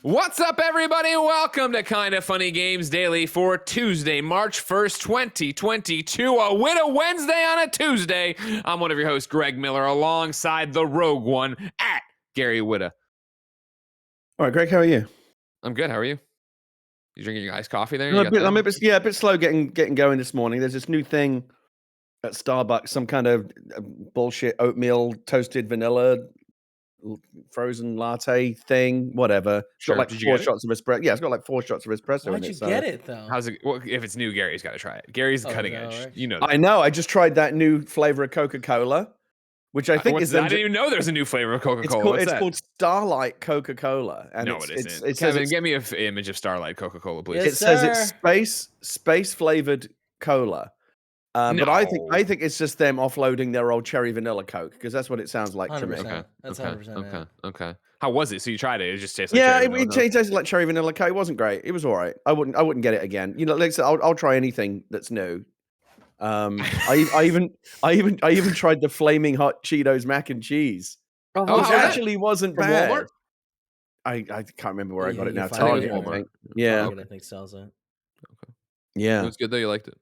What's up, everybody? Welcome to Kinda Funny Games Daily for Tuesday, March 1st, 2022. A Widow Wednesday on a Tuesday. I'm one of your hosts, Greg Miller, alongside the Rogue One at Gary Whitta. All right, Greg, how are you? I'm good. How are you? You drinking your iced coffee there? I'm a bit slow getting going this morning. There's this new thing at Starbucks, some kind of bullshit oatmeal toasted vanilla frozen latte thing, whatever. It's Sure. got like 4 shots of espresso. Yeah, it's got like 4 shots of espresso in Why'd it. you get it though? How's it? Well, if it's new, Gary's got to try it. Gary's the cutting edge. Right? You know that. I know. I just tried that new flavor of Coca-Cola, which I think is. I didn't even know there's a new flavor of Coca-Cola. It's called Starlight Coca-Cola. And no, it isn't. It Kevin, get me an image of Starlight Coca-Cola, please. Yes, it says it's space flavored cola. But I think it's just them offloading their old cherry vanilla Coke, because that's what it sounds like to me. Okay. That's 100%. Okay. How was it? So you tried it? It just tastes like cherry it tasted like cherry vanilla Coke. It wasn't great. It was all right. I wouldn't get it again. You know, like I said, I'll try anything that's new. I even tried the flaming hot Cheetos mac and cheese. Oh, which actually wasn't From bad. Walmart? I can't remember where I got it now. Target, Target, I think. Yeah. Target, I think sells it. Okay. Yeah. It was good though. You liked it.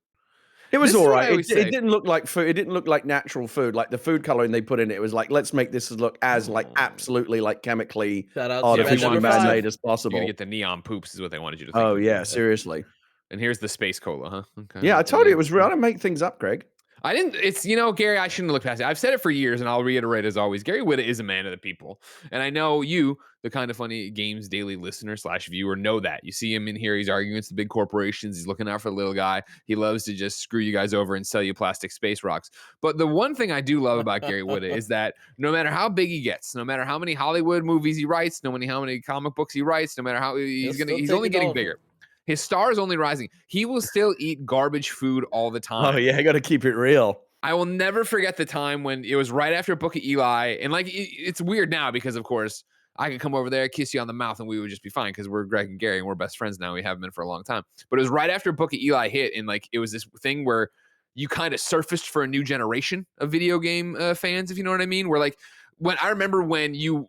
It was all right. It didn't look like food. It didn't look like natural food. Like the food coloring they put in it was like, let's make this look as like absolutely like chemically artificially man-made as possible. You get the neon poops is what they wanted you to think. Oh yeah, seriously. And here's the space cola, huh? Okay. Yeah, I told you it was real. I don't make things up, Greg. I didn't. It's, Gary, I shouldn't look past it. I've said it for years, and I'll reiterate as always. Gary Whitta is a man of the people, and I know you, the Kinda Funny Games Daily listener / viewer, know that. You see him in here. He's arguing against the big corporations. He's looking out for the little guy. He loves to just screw you guys over and sell you plastic space rocks. But the one thing I do love about Gary Whitta is that no matter how big he gets, no matter how many Hollywood movies he writes, no matter how many comic books he writes, no matter how he's only getting bigger. His star is only rising. He will still eat garbage food all the time. Oh yeah, I got to keep it real. I will never forget the time when it was right after Book of Eli. And like, it's weird now because, of course, I could come over there, kiss you on the mouth, and we would just be fine because we're Greg and Gary and we're best friends now. We have been for a long time. But it was right after Book of Eli hit. And like, it was this thing where you kind of surfaced for a new generation of video game fans, if you know what I mean. Where like, I remember when you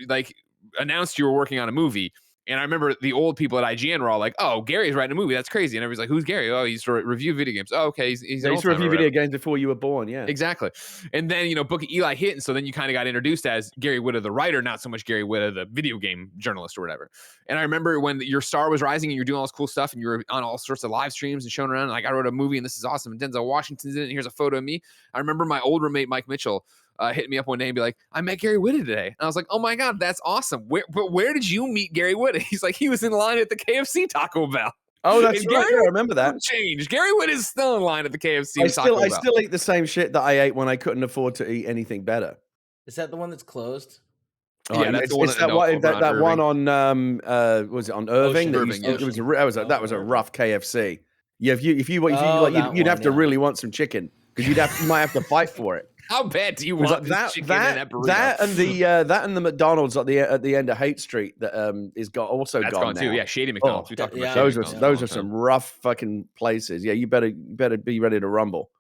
like announced you were working on a movie. And I remember the old people at IGN were all like, "Oh, Gary's writing a movie. That's crazy." And everybody's like, "Who's Gary?" "Oh, he used to review video games." "Oh, okay, he's he used to review video games before you were born." Yeah, exactly. And then Book of Eli hit, and so then you kind of got introduced as Gary Whitta, the writer, not so much Gary Whitta, the video game journalist or whatever. And I remember when your star was rising, and you're doing all this cool stuff, and you were on all sorts of live streams and showing around. And like, I wrote a movie, and this is awesome. And Denzel Washington's in it. And here's a photo of me. I remember my old roommate Mike Mitchell hit me up one day and be like, "I met Gary Whitta today." And I was like, "Oh my God, that's awesome. Where did you meet Gary Whitta?" He's like, "He was in line at the KFC Taco Bell." Oh, that's right. I remember that. Changed. Gary Whitta is still in line at the KFC I Taco Bell. still eat the same shit that I ate when I couldn't afford to eat anything better. Is that the one that's closed? Oh, yeah, that's the one. That one on was it on Irving? Irving, That was a rough KFC. Yeah, if you'd have to really want some chicken because you might have to fight for it. How bad do you want that chicken in that burrito? That and the McDonald's at the end of Haight Street that is gone too. Yeah, shady McDonald's. We talked about those are some rough fucking places. Yeah, you better be ready to rumble.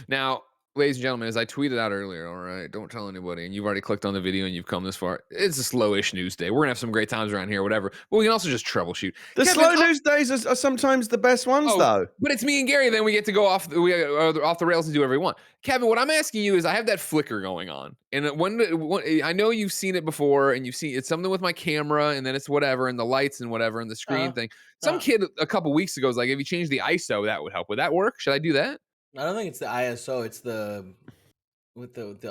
Now, ladies and gentlemen, as I tweeted out earlier, all right, don't tell anybody, and you've already clicked on the video and you've come this far, it's a slowish news day. We're going to have some great times around here, whatever, but we can also just troubleshoot. The slow news days are sometimes the best ones, though. But it's me and Gary, then we get to go off the rails and do whatever we want. Kevin, what I'm asking you is, I have that flicker going on, and when I know you've seen it before, and you've seen it's something with my camera, and then it's whatever, and the lights and whatever, and the screen thing. Some kid a couple weeks ago was like, if you change the ISO, that would help. Would that work? Should I do that? I don't think it's the ISO. It's the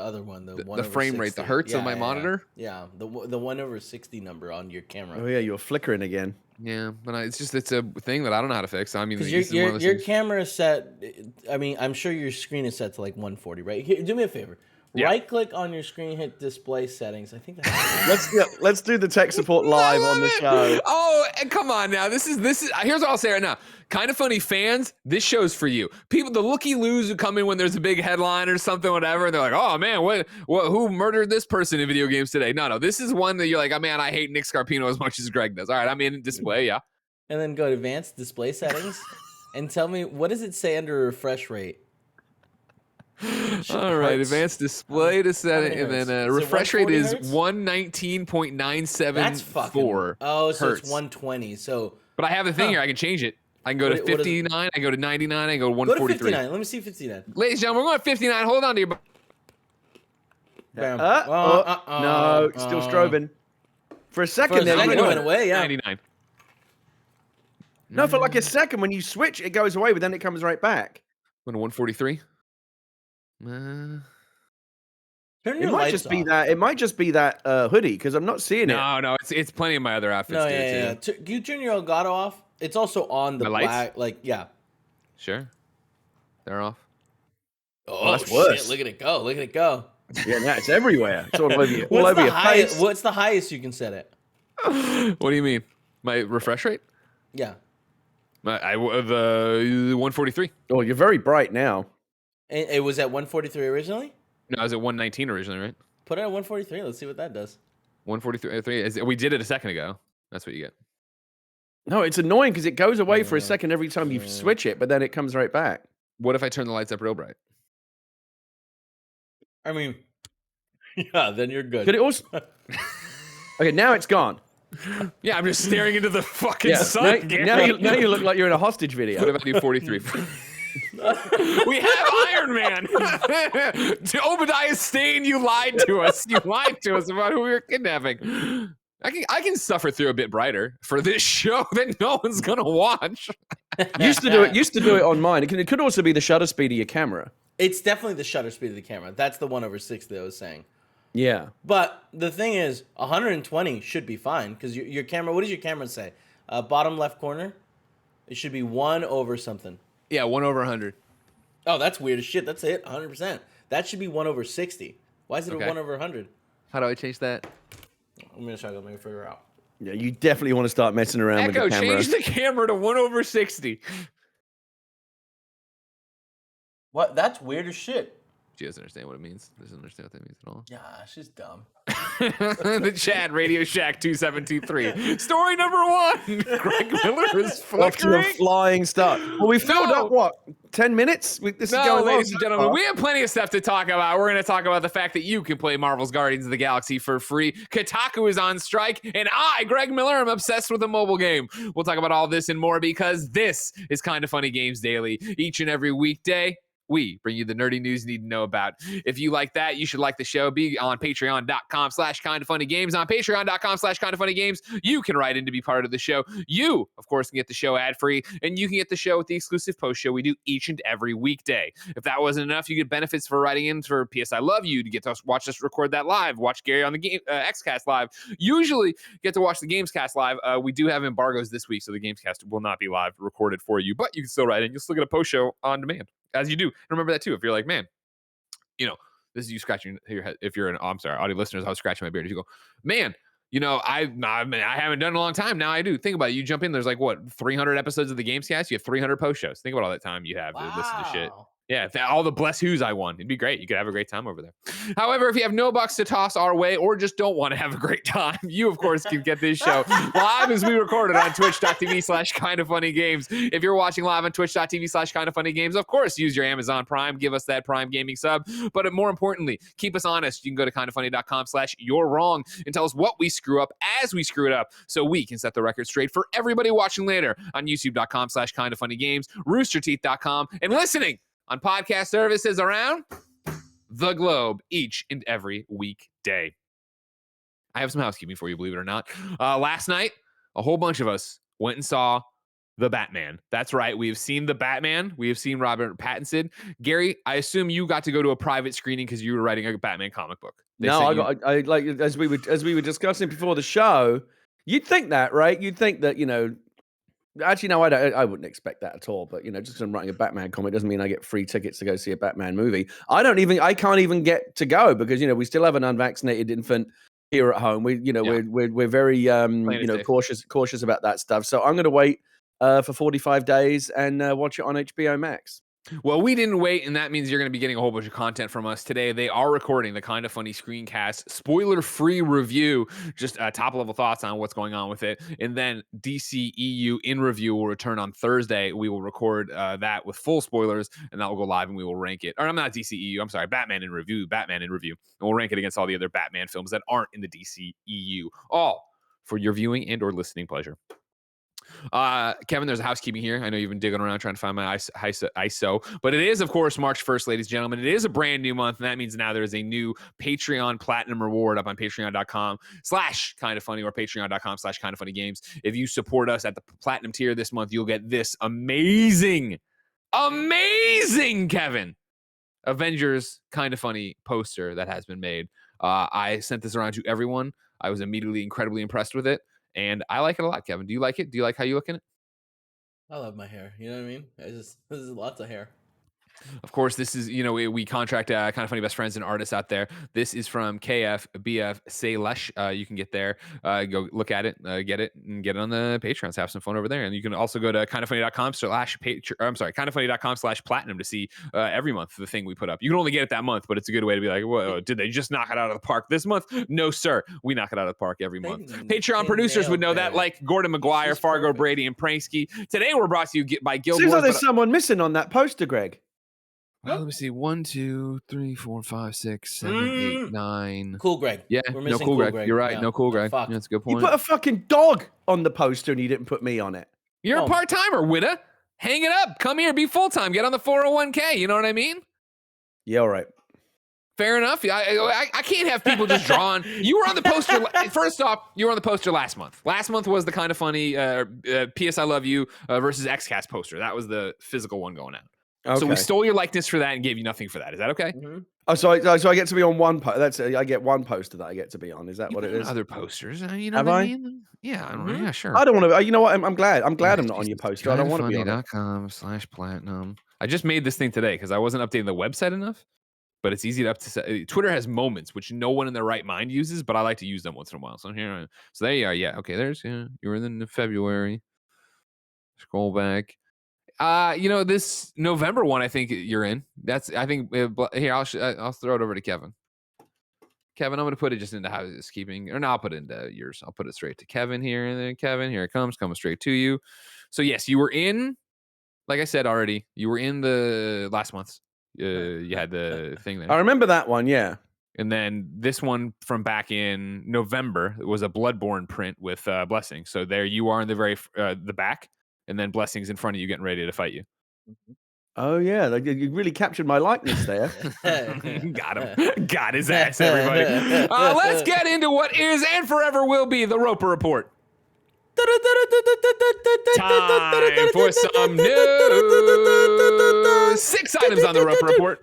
other one, the frame rate, the hertz of my monitor. Yeah, the 1/60 number on your camera. Oh yeah, you're flickering again. Yeah, but it's a thing that I don't know how to fix. I mean, because your camera is set. I mean, I'm sure your screen is set to like 140, right? Here, do me a favor. Yeah. Right click on your screen, hit display settings. I think that's let's do the tech support live on the show. Oh, and come on now. This is here's what I'll say right now. Kinda Funny fans, this show's for you. People, the looky-loos who come in when there's a big headline or something, whatever, and they're like, "Oh man, what who murdered this person in video games today?" No, this is one that you're like, "Oh man, I hate Nick Scarpino as much as Greg does." All right, I'm in display, yeah. And then go to advanced display settings and tell me, what does it say under refresh rate? All right, Hertz? advanced display to set it, many and then hertz? Is it refresh rate 140 is hertz? 119.974 That's fucking. Oh, so hertz. it's 120. So But I have the thing here. I can change it. I can go to What is it? 59. I go to 99. I go to go to 143. 59. Let me see 59. Ladies and gentlemen, we're going to 59. Hold on to your. Bam. No, it's still strobing. For a second For a there, second, you it went away. Yeah. 99. No, for like a second when you switch, it goes away, but then it comes right back. Going to 143. Turn It your might lights just be off. that. It might just be that hoodie because I'm not seeing it. No, it's plenty of my other outfits No, do yeah. too. You turn your Elgato off. It's also on the My lights? black. Like, yeah. Sure. They're off. Oh, that's worse. shit. Look at it go. Look at it go. Yeah, no, it's everywhere. It's all over you. All What's over the your highest? face. What's the highest you can set it? What do you mean? My refresh rate? Yeah. The 143. Oh, you're very bright now. It was at 143 originally? No, I was at 119 originally, right? Put it at 143. Let's see what that does. 143. We did it a second ago. That's what you get. No, it's annoying because it goes away for a second every time you switch it, but then it comes right back. What if I turn the lights up real bright? I mean, yeah, then you're good. Could it also? Okay, now it's gone. Yeah, I'm just staring into the fucking sun. Now you look like you're in a hostage What video. if I do 43? We have Iron Man. To Obadiah Stane, you lied to us. You lied to us about who we were kidnapping. I can suffer through a bit brighter for this show that no one's gonna watch. Used to do it on mine. It could also be the shutter speed of your camera. It's definitely the shutter speed of the camera. That's the 1/60 I was saying. Yeah. But the thing is, 120 should be fine because your camera. What does your camera say? Bottom left corner. It should be 1 something. Yeah, 1/100. Oh, that's weird as shit. That's it. 100%. That should be 1/60. Why is it Okay. a 1/100? How do I change that? I'm gonna try to let me figure out. Yeah, you definitely want to start messing around Echo, with the camera. change the camera to 1/60. What? That's weird as shit. She doesn't understand what it means. Doesn't understand what that means at all. Yeah, she's dumb. The chat, Radio Shack 2723. Story number 1. Greg Miller is Off to a flickering. flying start. Well, we filled No. up what 10 minutes. This is No, going ladies on and so gentlemen, far. we have plenty of stuff to talk about. We're going to talk about the fact that you can play Marvel's Guardians of the Galaxy for free. Kotaku is on strike, and I, Greg Miller, am obsessed with a mobile game. We'll talk about all this and more because this is Kinda Funny Games Daily. Each and every weekday, we bring you the nerdy news you need to know about. If you like that, you should like the show. Be on patreon.com/kindafunnygames. On patreon.com/kindafunnygames, you can write in to be part of the show. You, of course, can get the show ad-free, and you can get the show with the exclusive post show we do each and every weekday. If that wasn't enough, you get benefits for writing in for PS I Love You, to get to watch us record that live, watch Gary on the game XCast live. Usually get to watch the Gamescast live. We do have embargoes this week, so the Gamescast will not be live recorded for you, but you can still write in. You'll still get a post show on demand. As you do. And remember that too. If you're like, man, this is you scratching your head. If you're I'm sorry, audio listeners, I was scratching my beard. You go, man, I haven't done it in a long time. Now I do. Think about it. You jump in, there's like, what, 300 episodes of the Gamescast? You have 300 post shows. Think about all that time you have to listen to shit. Yeah, all the bless who's I won. It'd be great. You could have a great time over there. However, if you have no bucks to toss our way or just don't want to have a great time, you, of course, can get this show live as we record it on twitch.tv/kindafunnygames. If you're watching live on twitch.tv/kindafunnygames, of course, use your Amazon Prime. Give us that Prime Gaming sub. But more importantly, keep us honest. You can go to kindafunny.com/you're wrong and tell us what we screw up as we screw it up so we can set the record straight for everybody watching later on youtube.com/kindafunnygames, roosterteeth.com, and listening on podcast services around the globe each and every weekday. I have some housekeeping for you, believe it or not. Last night, a whole bunch of us went and saw The Batman. That's right. We have seen The Batman. We have seen Robert Pattinson. Gary, I assume you got to go to a private screening because you were writing a Batman comic book. I like as we were discussing before the show. You'd think that, right? You'd think that Actually, no, I wouldn't expect that at all. But just because I'm writing a Batman comic doesn't mean I get free tickets to go see a Batman movie. I can't even get to go because we still have an unvaccinated infant here at home. We're very cautious about that stuff. So I'm going to wait for 45 days and watch it on HBO Max. Well, we didn't wait, and that means you're going to be getting a whole bunch of content from us today. They are recording the Kinda Funny screencast, spoiler-free review, just top-level thoughts on what's going on with it, and then DCEU in review will return on Thursday. We will record that with full spoilers, and that will go live, and we will rank it. Or I'm not DCEU. I'm sorry, Batman in review, and we'll rank it against all the other Batman films that aren't in the DCEU, all for your viewing and/or listening pleasure. Kevin, there's a housekeeping here. I know you've been digging around trying to find my ISO, but it is, of course, March 1st, ladies and gentlemen. It is a brand new month, and that means now there is a new Patreon Platinum reward up on patreon.com/kindafunny or patreon.com/kindafunnygames. If you support us at the Platinum tier this month, you'll get this amazing, Kevin, Avengers Kinda Funny poster that has been made. I sent this around to everyone. I was immediately incredibly impressed with it. And I like it a lot, Kevin. Do you like it? Do you like how you look in it? I love my hair. You know what I mean? This is lots of hair. Of course, this is, we contract Kinda Funny best friends and artists out there. This is from KFBF Salesh. You can get there, go look at it, get it, and get it on the Patreons. Have some fun over there. And you can also go to kindafunny.com/platinum to see every month the thing we put up. You can only get it that month, but it's a good way to be like, whoa, did they just knock it out of the park this month? No, sir. We knock it out of the park every month. Patreon producers would know that, like Gordon McGuire, Fargo perfect. Brady, and Pranksky. Today we're brought to you by Guild Seems Wars. like there's someone missing on that poster, Greg. Well, let me see. 1, 2, 3, 4, 5, 6, 7, 8, 9. Cool, Greg. Yeah, We're no missing cool, Greg. You're right. Yeah. No cool, Greg. Fuck. Yeah, that's a good You point. put a fucking dog on the poster and you didn't put me on it. You're a part-timer, Witta. Hang it up. Come here. Be full-time. Get on the 401k. You know what I mean? Yeah, all right. Fair enough. I can't have people just drawing. You were on the poster. First off, you were on the poster last month. Last month was the Kinda Funny P.S. I Love You versus XCast poster. That was the physical one going out. Okay. So we stole your likeness for that and gave you nothing for that. Is that okay? Mm-hmm. Oh, so I get to be on one I get one poster that I get to be on. Is that what it is? Other posters. You know Have what I I? mean? Yeah, I don't know. Mhm. Yeah, sure. I don't want to. You know what? I'm glad. I'm glad I'm not on your poster. I don't want to be on it. KindaFunny.com/platinum. I just made this thing today because I wasn't updating the website enough. But it's easy to Twitter has moments which no one in their right mind uses, but I like to use them once in a while. So here, so there you are. Yeah, okay. There's you were in February. Scroll back. This November one, I think you're in. I think here I'll throw it over to Kevin. Kevin, I'm going to put it just into housekeeping, or no, I'll put it into yours. I'll put it straight to Kevin here, and then Kevin, here it comes, coming straight to you. So yes, you were in. Like I said already, you were in the last month's. You had the thing there. I remember that one. Yeah. And then this one from back in November was a Bloodborne print with Blessing. So there you are in the very the back, and then Blessing's in front of you getting ready to fight you. Oh yeah, you really captured my likeness there. Got him. Got his ass, everybody. Let's get into what is and forever will be the Roper Report. Time for some news. 6 items on the Roper Report.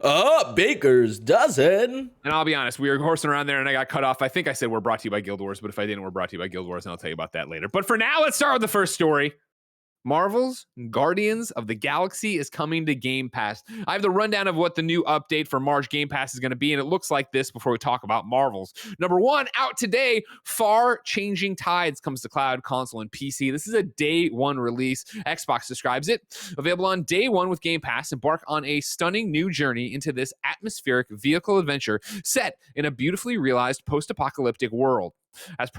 Baker's dozen. And I'll be honest, we were horsing around there and I got cut off. I think I said we're brought to you by Guild Wars, but if I didn't, we're brought to you by Guild Wars, and I'll tell you about that later. But for now, let's start with the first story. Marvel's Guardians of the Galaxy is coming to Game Pass. I have the rundown of what the new update for March Game Pass is going to be, and it looks like this before we talk about Marvel's. Number 1, out today, Far Changing Tides comes to cloud, console, and PC. This is a day 1 release. Xbox describes it. Available on day 1 with Game Pass, embark on a stunning new journey into this atmospheric vehicle adventure set in a beautifully realized post-apocalyptic world. As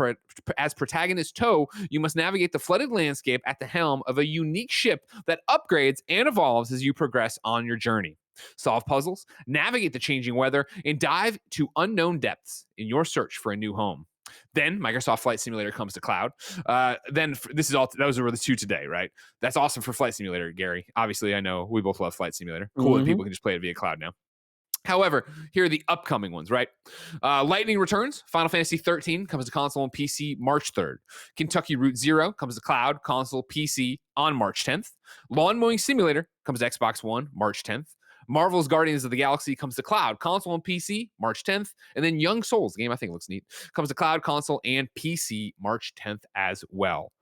protagonist Toe, you must navigate the flooded landscape at the helm of a unique ship that upgrades and evolves as you progress on your journey. Solve puzzles, navigate the changing weather, and dive to unknown depths in your search for a new home. Then Microsoft Flight Simulator comes to cloud. Those were the 2 today, right? That's awesome for Flight Simulator, Gary. Obviously, I know we both love Flight Simulator. Cool that people can just play it via cloud now. However, here are the upcoming ones, right? Lightning returns. Final Fantasy 13 comes to console and PC March 3rd. Kentucky Route Zero comes to cloud, console, PC on March 10th. Lawn Mowing Simulator comes to Xbox One March 10th. Marvel's Guardians of the Galaxy comes to cloud, console, and PC March 10th. And then Young Souls, the game I think looks neat, comes to cloud, console, and PC March 10th as well.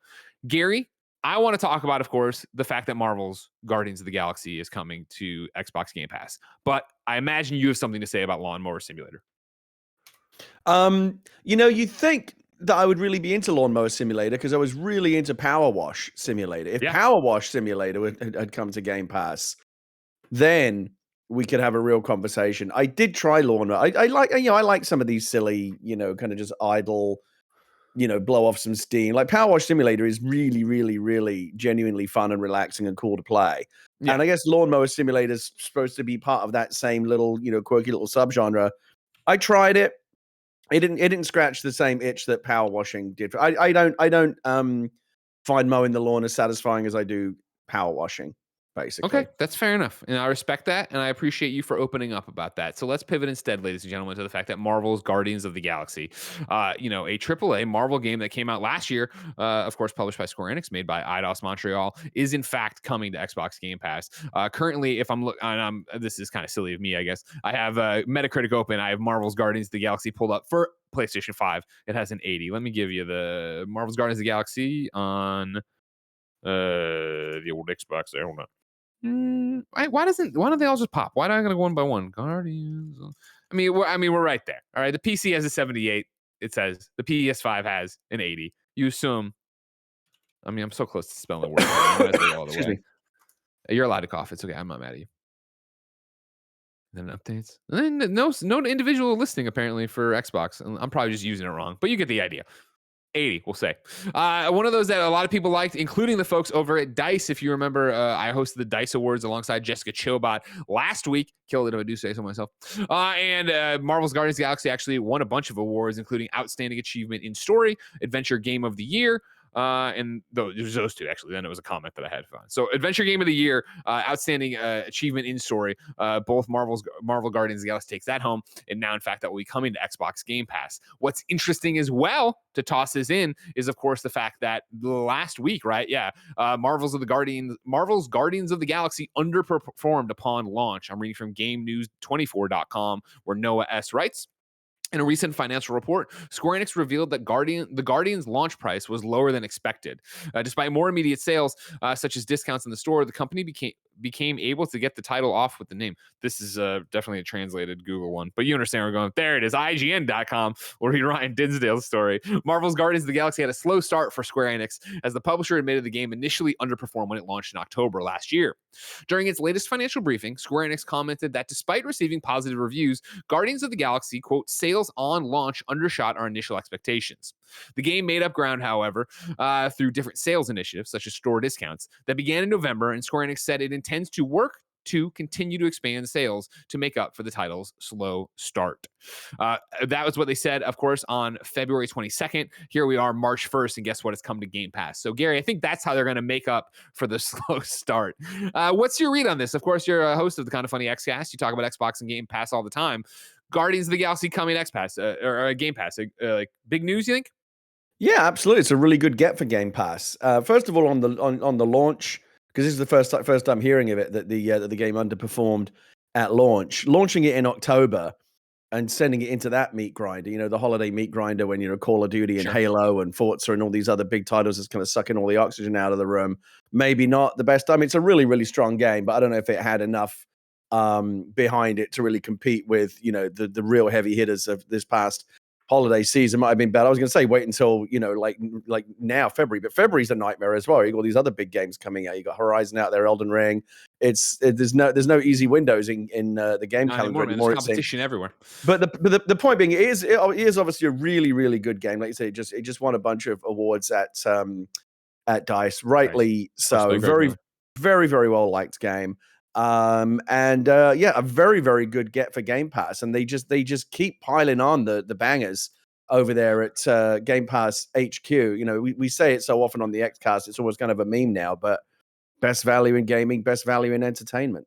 Gary, I want to talk about, of course, the fact that Marvel's Guardians of the Galaxy is coming to Xbox Game Pass. But I imagine you have something to say about Lawnmower Simulator. You think that I would really be into Lawnmower Simulator because I was really into Power Wash Simulator. If Power Wash Simulator had come to Game Pass, then we could have a real conversation. I did try Lawnmower. I like, I like some of these silly, kind of just idle, blow off some steam. Like Power Wash Simulator is really, really, really genuinely fun and relaxing and cool to play. Yeah. And I guess Lawnmower Simulator is supposed to be part of that same little, quirky little subgenre. I tried it. It didn't scratch the same itch that power washing did. I don't find mowing the lawn as satisfying as I do power washing, basically. Okay, that's fair enough. And I respect that. And I appreciate you for opening up about that. So let's pivot instead, ladies and gentlemen, to the fact that Marvel's Guardians of the Galaxy, a AAA Marvel game that came out last year, of course, published by Square Enix, made by Eidos Montreal, is in fact coming to Xbox Game Pass. Currently, if I'm looking, this is kind of silly of me, I guess. I have Metacritic open. I have Marvel's Guardians of the Galaxy pulled up for PlayStation 5. It has an 80. Let me give you the Marvel's Guardians of the Galaxy on the old Xbox there. Hold on. Why don't they all just pop? Why do I gotta go one by one? Guardians. We're right there. All right. The PC has a 78. It says the PS5 has an 80. You assume. I'm so close to spelling words. All the Excuse way. me. You're allowed to cough. It's okay. I'm not mad at you. Then updates. And then no individual listing apparently for Xbox. I'm probably just using it wrong, but you get the idea. 80, we'll say. One of those that a lot of people liked, including the folks over at DICE. If you remember, I hosted the DICE Awards alongside Jessica Chobot last week. Kill it if I do say so myself. And Marvel's Guardians of the Galaxy actually won a bunch of awards, including Outstanding Achievement in Story, Adventure Game of the Year, and those two actually. Then it was a comment that I had found. So Adventure Game of the Year, Outstanding Achievement in Story. Both Marvel Guardians of the Galaxy takes that home, and now in fact that will be coming to Xbox Game Pass. What's interesting as well to toss this in is of course the fact that last week, right? Yeah, Marvel's Guardians of the Galaxy underperformed upon launch. I'm reading from GameNews24.com, where Noah S writes. In a recent financial report, Square Enix revealed that the Guardian's launch price was lower than expected. Despite more immediate sales, such as discounts in the store, the company became able to get the title off with the name. This is definitely a translated Google one, but you understand where we're going. There it is, IGN.com. We'll read Ryan Dinsdale's story. Marvel's Guardians of the Galaxy had a slow start for Square Enix, as the publisher admitted the game initially underperformed when it launched in October last year. During its latest financial briefing, Square Enix commented that despite receiving positive reviews, Guardians of the Galaxy, quote, sales on launch undershot our initial expectations. The game made up ground, however, through different sales initiatives, such as store discounts, that began in November, and Square Enix said it intends to work to continue to expand sales to make up for the title's slow start. That was what they said, of course, on February 22nd. Here we are, March 1st, and guess what? It's come to Game Pass. So, Gary, I think that's how they're going to make up for the slow start. What's your read on this? Of course, you're a host of the KindaFunny Xcast. You talk about Xbox and Game Pass all the time. Guardians of the Galaxy coming X Pass or Game Pass. Like big news, you think? Yeah, absolutely. It's a really good get for Game Pass. First of all, on the launch, because this is the first time hearing of it, that the game underperformed at launch. Launching it in October and sending it into that meat grinder, the holiday meat grinder when Call of Duty and Sure. Halo and Forza and all these other big titles is kind of sucking all the oxygen out of the room. Maybe not the best. I mean, it's a really, really strong game, but I don't know if it had enough behind it to really compete with, the real heavy hitters of this past holiday season. Might have been bad. I was going to say wait until like now February, but February's a nightmare as well. You got all these other big games coming out. You got Horizon out there, Elden Ring. There's no easy windows in the game calendar anymore. There's competition everywhere. But the point being, it is obviously a really, really good game. Like you say, it just won a bunch of awards at DICE, rightly so. Very, very, very well liked game. A very, very good get for Game Pass, and they just keep piling on the bangers over there at Game Pass HQ. We say it so often on the Xcast, it's almost kind of a meme now, but best value in gaming, best value in entertainment.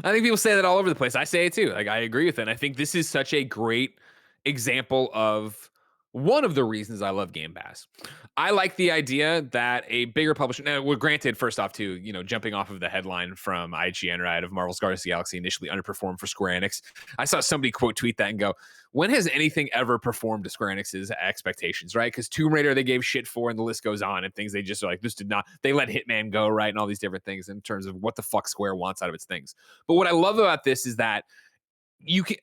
I think people say that all over the place. I say it too. Like, I agree with it. And I think this is such a great example of one of the reasons I love Game Pass. I like the idea that a bigger publisher, now, well, granted, first off, too, jumping off of the headline from IGN, right, of Marvel's Guardians of the Galaxy initially underperformed for Square Enix. I saw somebody quote tweet that and go, when has anything ever performed to Square Enix's expectations, right? Because Tomb Raider they gave shit for, and the list goes on, and things they just are like, this did not, they let Hitman go, right, and all these different things in terms of what the fuck Square wants out of its things. But what I love about this is that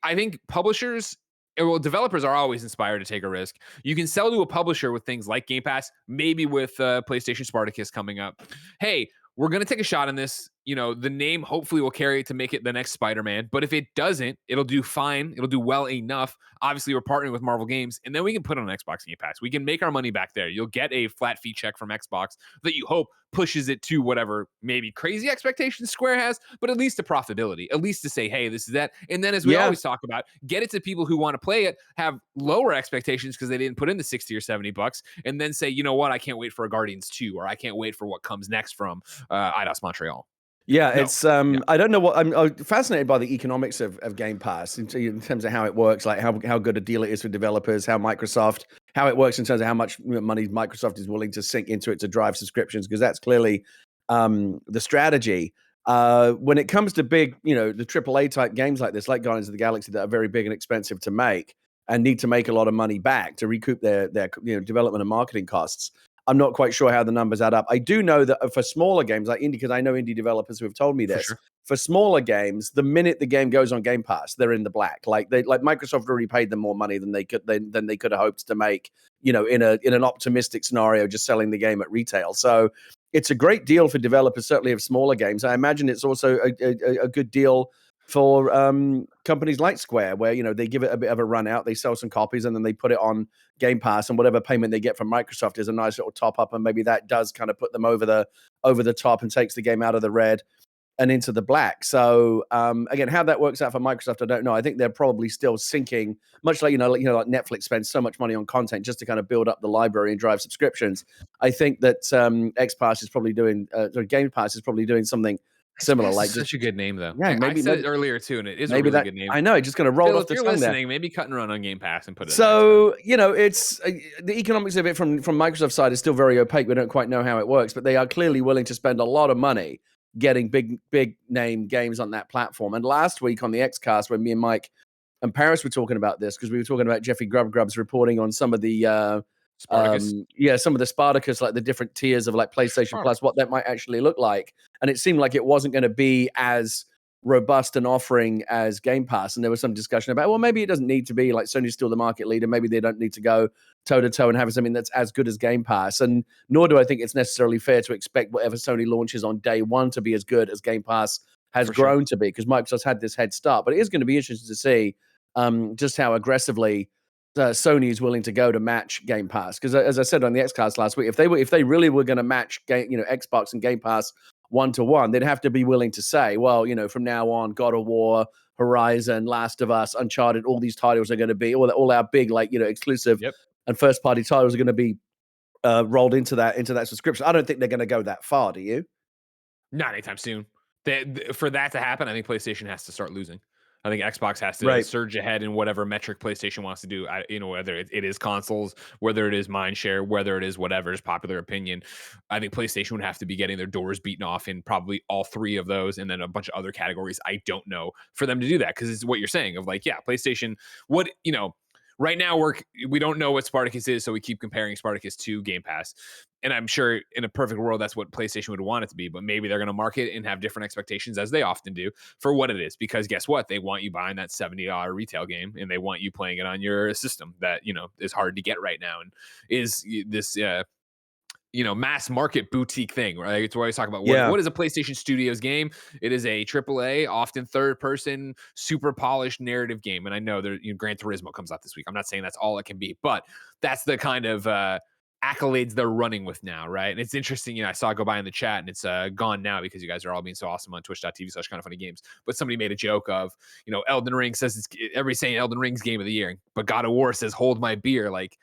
I think publishers, well, developers are always inspired to take a risk. You can sell to a publisher with things like Game Pass, maybe with PlayStation Spartacus coming up. Hey, we're going to take a shot on this. the name hopefully will carry it to make it the next Spider-Man. But if it doesn't, it'll do fine. It'll do well enough. Obviously, we're partnering with Marvel Games, and then we can put it on Xbox Game Pass. We can make our money back there. You'll get a flat fee check from Xbox that you hope pushes it to whatever maybe crazy expectations Square has, but at least to profitability, at least to say, hey, this is that. And then, as we always talk about, get it to people who want to play it, have lower expectations because they didn't put in the 60 or 70 bucks, and then say, you know what, I can't wait for a Guardians 2, or I can't wait for what comes next from Eidos Montreal. Yeah, No. it's I don't know what I'm fascinated by the economics of Game Pass in terms of how it works, like how good a deal it is for developers, how it works in terms of how much money Microsoft is willing to sink into it to drive subscriptions, because that's clearly the strategy. When it comes to big, the AAA type games like this, like Guardians of the Galaxy, that are very big and expensive to make and need to make a lot of money back to recoup their development and marketing costs, I'm not quite sure how the numbers add up. I do know that for smaller games like indie, because I know indie developers who have told me this. For smaller games, the minute the game goes on Game Pass, they're in the black. Like Microsoft already paid them more money than they could have hoped to make. In an optimistic scenario, just selling the game at retail. So it's a great deal for developers, certainly of smaller games. I imagine it's also a good deal for companies like Square, where they give it a bit of a run out, they sell some copies, and then they put it on Game Pass, and whatever payment they get from Microsoft is a nice little top up, and maybe that does kind of put them over the top and takes the game out of the red and into the black. So again, how that works out for Microsoft, I don't know. I think they're probably still sinking, much like like Netflix spends so much money on content just to kind of build up the library and drive subscriptions. I think that Game Pass is probably doing something similar. Like such a good name, though. Yeah, I said it earlier too, and it is a really good name. I know, it just kind of rolled off the tongue there. Maybe cut and run on Game Pass and put it. So it's the economics of it from Microsoft's side is still very opaque. We don't quite know how it works, but they are clearly willing to spend a lot of money getting big name games on that platform. And last week on the Xcast, when me and Mike and Paris were talking about this, because we were talking about Jeffrey Grubb's reporting on some of the Spartacus. some of the Spartacus, like the different tiers of like PlayStation Plus, what that might actually look like. And it seemed like it wasn't going to be as robust an offering as Game Pass. And there was some discussion about, well, maybe it doesn't need to be, like Sony's still the market leader. Maybe they don't need to go toe to toe and have something that's as good as Game Pass. And nor do I think it's necessarily fair to expect whatever Sony launches on day one to be as good as Game Pass has grown to be, because Microsoft's had this head start. But it is going to be interesting to see just how aggressively Sony is willing to go to match Game Pass. Because as I said on the Xcast last week, if they really were going to match Xbox and Game Pass 1-to-1, they'd have to be willing to say, well, from now on, God of War, Horizon, Last of Us, Uncharted, all these titles are going to be all our big exclusive and first party titles are going to be rolled into that subscription. I don't think they're going to go that far. Do you? Not anytime soon. For that to happen, I think PlayStation has to start losing. I think Xbox has to surge ahead in whatever metric PlayStation wants to do. Whether it is consoles, whether it is mindshare, whether it is whatever is popular opinion. I think PlayStation would have to be getting their doors beaten off in probably all three of those, and then a bunch of other categories I don't know, for them to do that. Because it's what you're saying of like, yeah, PlayStation. Right now we don't know what Spartacus is, so we keep comparing Spartacus to Game Pass. And I'm sure in a perfect world, that's what PlayStation would want it to be. But maybe they're going to market and have different expectations, as they often do, for what it is. Because guess what? They want you buying that $70 retail game, and they want you playing it on your system that, is hard to get right now. And is this, mass market boutique thing, right? It's where I always talk about what is a PlayStation Studios game. It is a AAA, often third person, super polished narrative game. And I know Gran Turismo comes out this week. I'm not saying that's all it can be, but that's the kind of accolades they're running with now, right? And it's interesting, I saw it go by in the chat, and it's gone now because you guys are all being so awesome on twitch.tv/KindaFunnyGames. But somebody made a joke of, Elden Ring says everybody's saying Elden Ring's game of the year, but God of War says hold my beer. Like,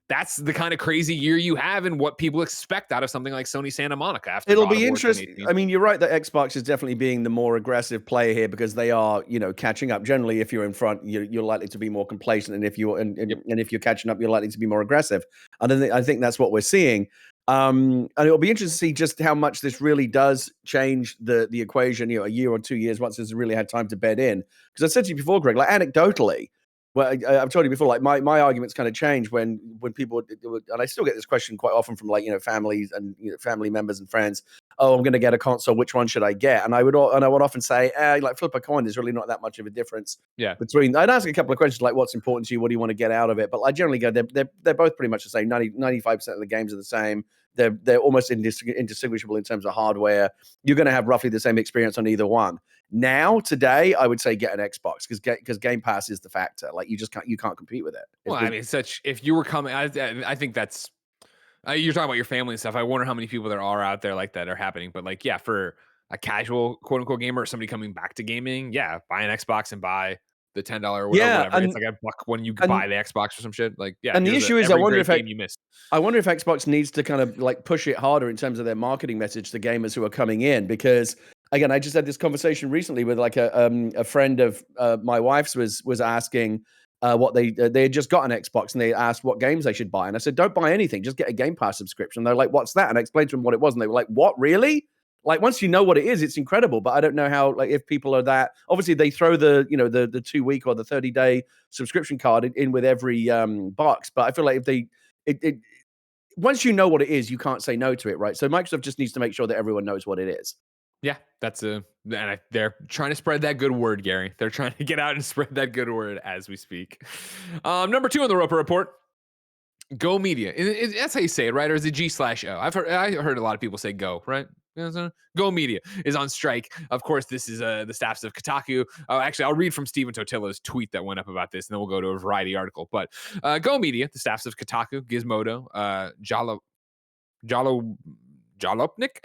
that's the kind of crazy year you have, and what people expect out of something like Sony Santa Monica. After it'll be interesting. I mean, you're right that Xbox is definitely being the more aggressive player here, because they are, catching up. Generally, if you're in front, you're likely to be more complacent, and if you're if you're catching up, you're likely to be more aggressive. I think that's what we're seeing. And it'll be interesting to see just how much this really does change the equation. A year or 2 years once it's really had time to bed in. Because I said to you before, Greg, like anecdotally, Well, I've told you before, like my arguments kind of change when people, and I still get this question quite often from like, families and family members and friends. Oh, I'm going to get a console. Which one should I get? And I would often say, like flip a coin. There's really not that much of a difference between. I'd ask a couple of questions like, what's important to you? What do you want to get out of it? But I generally go, they're both pretty much the same. 95% of the games are the same. They're almost indistinguishable in terms of hardware. You're going to have roughly the same experience on either one. Now, today, I would say get an Xbox because Game Pass is the factor. Like you can't compete with it. Well, I mean, if you were coming, I think that's you're talking about your family and stuff. I wonder how many people there are out there like that are happening. But like, yeah, for a casual quote unquote gamer or somebody coming back to gaming, yeah, buy an Xbox and buy the $10 or whatever. It's like $1 when you buy the Xbox or some shit. Like, yeah. And the issue is, I wonder if game you missed. I wonder if Xbox needs to kind of like push it harder in terms of their marketing message to gamers who are coming in, because again, I just had this conversation recently with like a friend of my wife's was asking what they had just got an Xbox and they asked what games they should buy, and I said, don't buy anything, just get a Game Pass subscription. They're like, what's that? And I explained to them what it was, and they were like, what, really? Like once you know what it is, it's incredible. But I don't know how, like, if people are that, obviously they throw the the 2-week or the 30-day subscription card in with every box. But I feel like if it once you know what it is, you can't say no to it, right? So Microsoft just needs to make sure that everyone knows what it is. Yeah, they're trying to spread that good word, Gary. They're trying to get out and spread that good word as we speak. Number 2 on the Roper Report, Go Media. That's how you say it, right? Or is it G/O? I heard a lot of people say Go, right? Go Media is on strike. Of course, this is the staffs of Kotaku. Actually, I'll read from Steven Totilo's tweet that went up about this, and then we'll go to a Variety article. But Go Media, the staffs of Kotaku, Gizmodo, Jalopnik,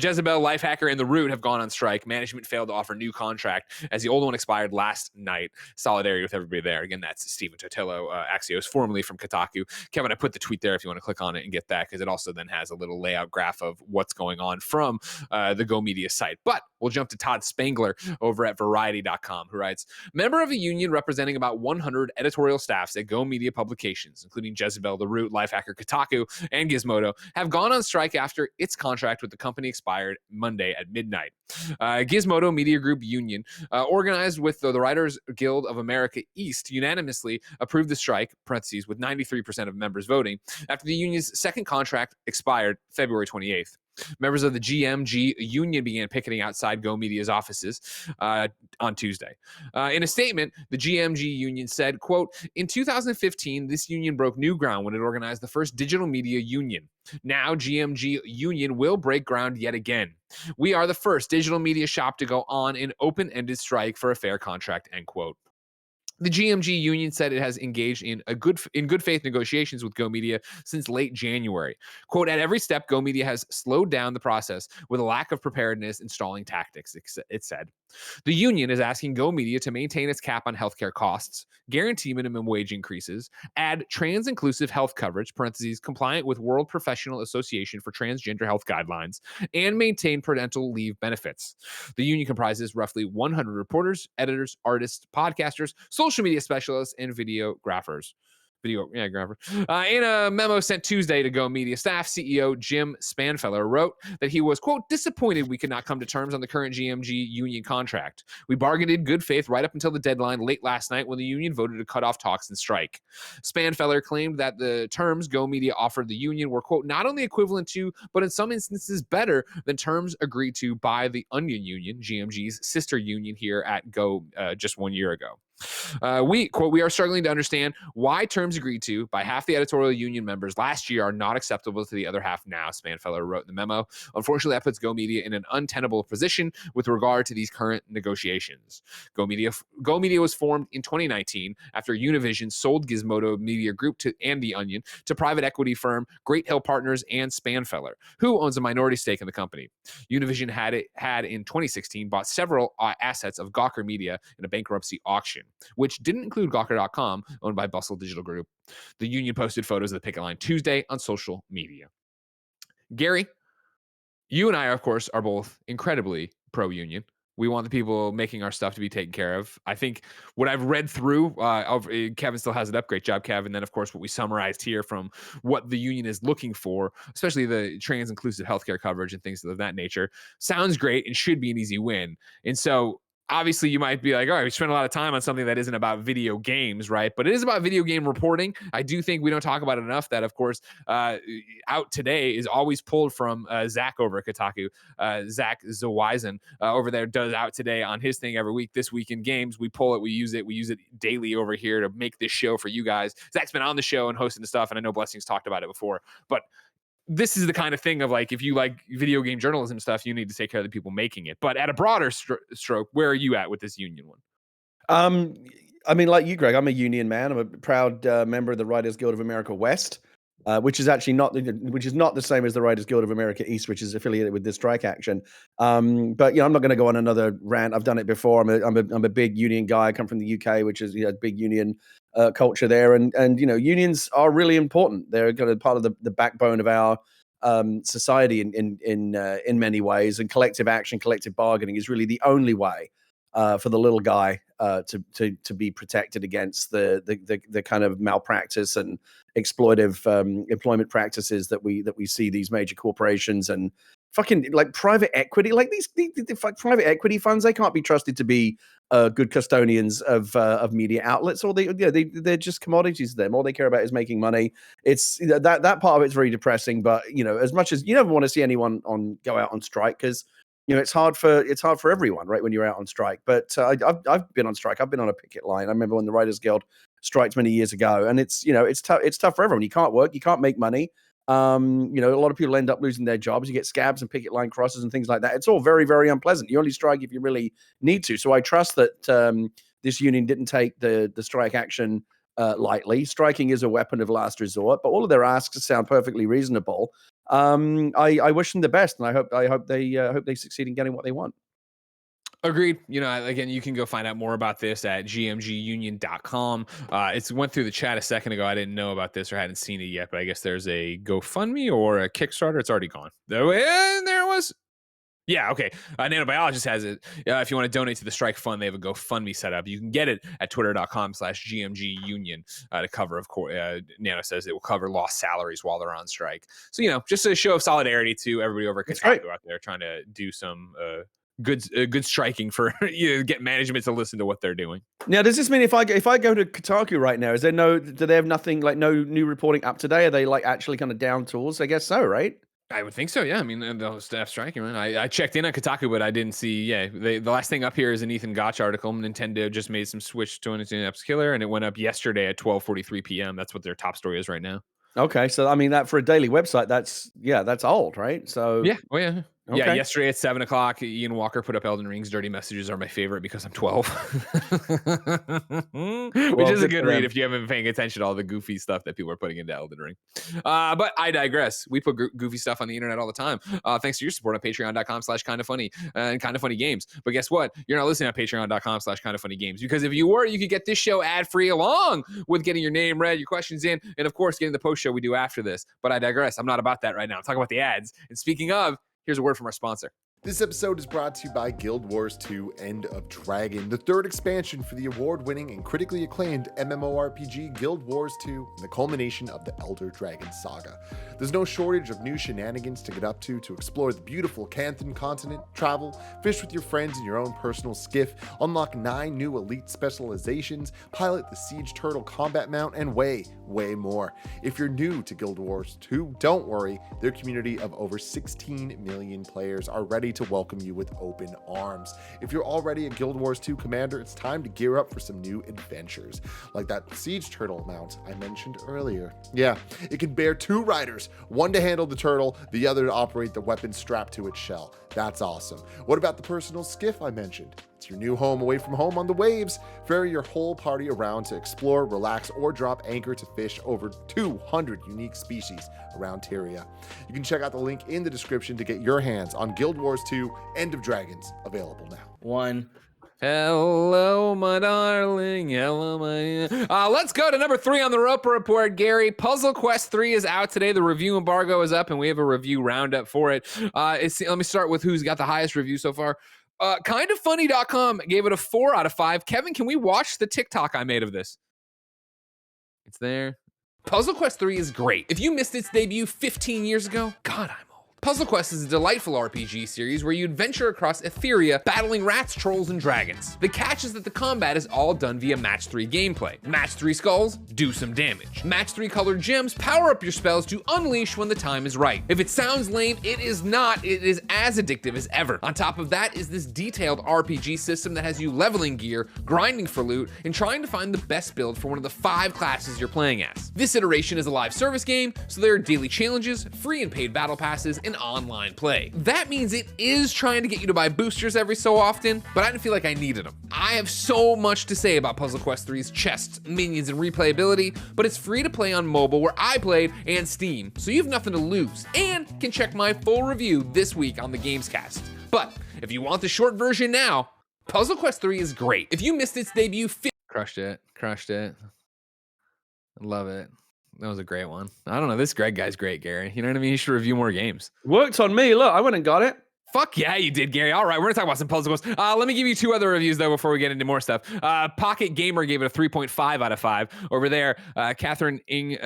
Jezebel, Lifehacker, and The Root have gone on strike. Management failed to offer new contract as the old one expired last night. Solidarity with everybody there. Again, that's Steven Totilo, Axios, formerly from Kotaku. Kevin, I put the tweet there if you want to click on it and get that, because it also then has a little layout graph of what's going on from the Go Media site. But we'll jump to Todd Spangler over at Variety.com, who writes, member of a union representing about 100 editorial staffs at Go Media publications, including Jezebel, The Root, Lifehacker, Kotaku, and Gizmodo, have gone on strike after its contract with the company expired Monday at midnight. Gizmodo Media Group Union, organized with the Writers Guild of America East, unanimously approved the strike, parentheses, with 93% of members voting, after the union's second contract expired February 28th. Members of the GMG union began picketing outside Go Media's offices on Tuesday. In a statement, the GMG union said, quote, in 2015, this union broke new ground when it organized the first digital media union. Now, GMG union will break ground yet again. We are the first digital media shop to go on an open-ended strike for a fair contract, end quote. The GMG union said it has engaged in good faith negotiations with Go Media since late January. Quote, at every step, Go Media has slowed down the process with a lack of preparedness in stalling tactics, it said. The union is asking Go Media to maintain its cap on healthcare costs, guarantee minimum wage increases, add trans-inclusive health coverage, parentheses, compliant with World Professional Association for Transgender Health Guidelines, and maintain parental leave benefits. The union comprises roughly 100 reporters, editors, artists, podcasters, social media specialists, and videographers. In a memo sent Tuesday to Go Media staff, CEO Jim Spanfeller wrote that he was, quote, disappointed we could not come to terms on the current GMG union contract. We bargained in good faith right up until the deadline late last night when the union voted to cut off talks and strike. Spanfeller claimed that the terms Go Media offered the union were, quote, not only equivalent to, but in some instances better than terms agreed to by the Onion Union, GMG's sister union here at Go just 1 year ago. We are struggling to understand why terms agreed to by half the editorial union members last year are not acceptable to the other half now, Spanfeller wrote in the memo. Unfortunately, that puts Go Media in an untenable position with regard to these current negotiations. Go Media was formed in 2019 after Univision sold Gizmodo Media Group and The Onion to private equity firm Great Hill Partners and Spanfeller, who owns a minority stake in the company. Univision had in 2016 bought several assets of Gawker Media in a bankruptcy auction, which didn't include Gawker.com, owned by Bustle Digital Group. The union posted photos of the picket line Tuesday on social media. Gary, you and I, of course, are both incredibly pro-union. We want the people making our stuff to be taken care of. I think what I've read through, Kevin still has it up. Great job, Kevin. And then, of course, what we summarized here from what the union is looking for, especially the trans-inclusive healthcare coverage and things of that nature, sounds great and should be an easy win. And so obviously you might be like, all right, we spend a lot of time on something that isn't about video games, right? But it is about video game reporting. I do think we don't talk about it enough that, of course, out today is always pulled from Zach over at Kotaku. Zach Zawisen over there does out today on his thing every week. This week in games, we pull it, we use it daily over here to make this show for you guys. Zach's been on the show and hosting the stuff, and I know Blessings talked about it before, but this is the kind of thing of like, if you like video game journalism stuff, you need to take care of the people making it. But at a broader stroke, where are you at with this union one? I mean, like you, Greg, I'm a union man. I'm a proud member of the Writers Guild of America West, which is actually not the same as the Writers Guild of America East, which is affiliated with the strike action. But I'm not going to go on another rant. I've done it before. I'm a big union guy. I come from the UK, which is a big union culture there, and unions are really important. They're kind of part of the backbone of our society in many ways. And collective action, collective bargaining is really the only way for the little guy to be protected against the kind of malpractice and exploitive employment practices that we see these major corporations and fucking like private equity, like these private equity funds. They can't be trusted to be good custodians of media outlets, or they're just commodities to them. All they care about is making money. It's that part of it's very depressing. But as much as you never want to see anyone go out on strike, because it's hard for everyone, right, when you're out on strike. But I've been on strike. I've been on a picket line. I remember when the Writers Guild striked many years ago, and it's tough. It's tough for everyone. You can't work. You can't make money. A lot of people end up losing their jobs. You get scabs and picket line crosses and things like that. It's all very, very unpleasant. You only strike if you really need to. So I trust that this union didn't take the strike action lightly. Striking is a weapon of last resort, but all of their asks sound perfectly reasonable. I wish them the best, and I hope they succeed in getting what they want. Agreed. Again, you can go find out more about this at gmgunion.com. It went through the chat a second ago. I didn't know about this or hadn't seen it yet, but I guess there's a GoFundMe or a Kickstarter. It's already gone. There it was. Yeah, okay. Nanobiologist has it. If you want to donate to the strike fund, they have a GoFundMe set up. You can get it at twitter.com/GMGunion to cover, of course, Nano says it will cover lost salaries while they're on strike. So, just a show of solidarity to everybody over at Kotaku out there trying to do some good striking for get management to listen to what they're doing. Now, does this mean if I go to Kotaku right now, do they have nothing, like no new reporting up today? Are they like actually kind of down tools? I guess so, right? I would think so, yeah. I mean, the staff striking, man. I checked in on Kotaku, but I didn't see. Yeah, the last thing up here is an Ethan Gotch article. Nintendo just made some switch to an apps killer, and it went up yesterday at 12:43 p.m. That's what their top story is right now. Okay, so I mean that for a daily website, that's old, right? So yeah, oh yeah. Okay. Yeah, yesterday at 7:00, Ian Walker put up Elden Ring's dirty messages are my favorite because I'm 12. Which is a good read if you haven't been paying attention to all the goofy stuff that people are putting into Elden Ring. But I digress. We put goofy stuff on the internet all the time. Thanks to your support on patreon.com/KindaFunny and KindaFunny Games. But guess what? You're not listening on patreon.com/KindaFunny Games, because if you were, you could get this show ad-free along with getting your name read, your questions in, and of course, getting the post show we do after this. But I digress. I'm not about that right now. I'm talking about the ads. And speaking of, here's a word from our sponsor. This episode is brought to you by Guild Wars 2 End of Dragon, the third expansion for the award-winning and critically acclaimed MMORPG Guild Wars 2, and the culmination of the Elder Dragon saga. There's no shortage of new shenanigans to get up to explore the beautiful Canthan continent, travel, fish with your friends in your own personal skiff, unlock 9 new elite specializations, pilot the Siege Turtle combat mount, and way more. If you're new to Guild Wars 2, don't worry, their community of over 16 million players are ready to welcome you with open arms. If you're already a Guild Wars 2 commander, it's time to gear up for some new adventures, like that Siege Turtle mount I mentioned earlier. Yeah, it can bear 2 riders, one to handle the turtle, the other to operate the weapon strapped to its shell. That's awesome. What about the personal skiff I mentioned? It's your new home away from home on the waves. Ferry your whole party around to explore, relax, or drop anchor to fish over 200 unique species around Tyria. You can check out the link in the description to get your hands on Guild Wars 2 End of Dragons, available now. 1. Hello, my darling. Hello, my. Let's go to number 3 on the Roper Report, Gary. Puzzle Quest 3 is out today. The review embargo is up, and we have a review roundup for it. Let me start with who's got the highest review so far. KindaFunny.com gave it a 4 out of 5. Kevin, can we watch the TikTok I made of this? It's there. Puzzle Quest 3 is great. If you missed its debut 15 years ago, God, I'm old. Puzzle Quest is a delightful RPG series where you adventure across Etheria, battling rats, trolls, and dragons. The catch is that the combat is all done via match 3 gameplay. Match 3 skulls, do some damage. Match 3 colored gems, power up your spells to unleash when the time is right. If it sounds lame, it is not. It is as addictive as ever. On top of that is this detailed RPG system that has you leveling gear, grinding for loot, and trying to find the best build for one of the 5 classes you're playing as. This iteration is a live service game, so there are daily challenges, free and paid battle passes, and online play. That means it is trying to get you to buy boosters every so often, but I didn't feel like I needed them. I have so much to say about Puzzle Quest 3's chests, minions, and replayability, but it's free to play on mobile where I played and Steam, so you have nothing to lose, and can check my full review this week on the Gamescast. But if you want the short version now, Puzzle Quest 3 is great. If you missed its debut, crushed it. I love it. That was a great one. I don't know. This Greg guy's great, Gary. You know what I mean? He should review more games. Worked on me. Look, I went and got it. Fuck yeah, you did, Gary. All right, we're gonna talk about some Puzzle Quest. Let me give you 2 other reviews though before we get into more stuff. Pocket Gamer gave it a 3.5 out of 5. Over there, Catherine Ing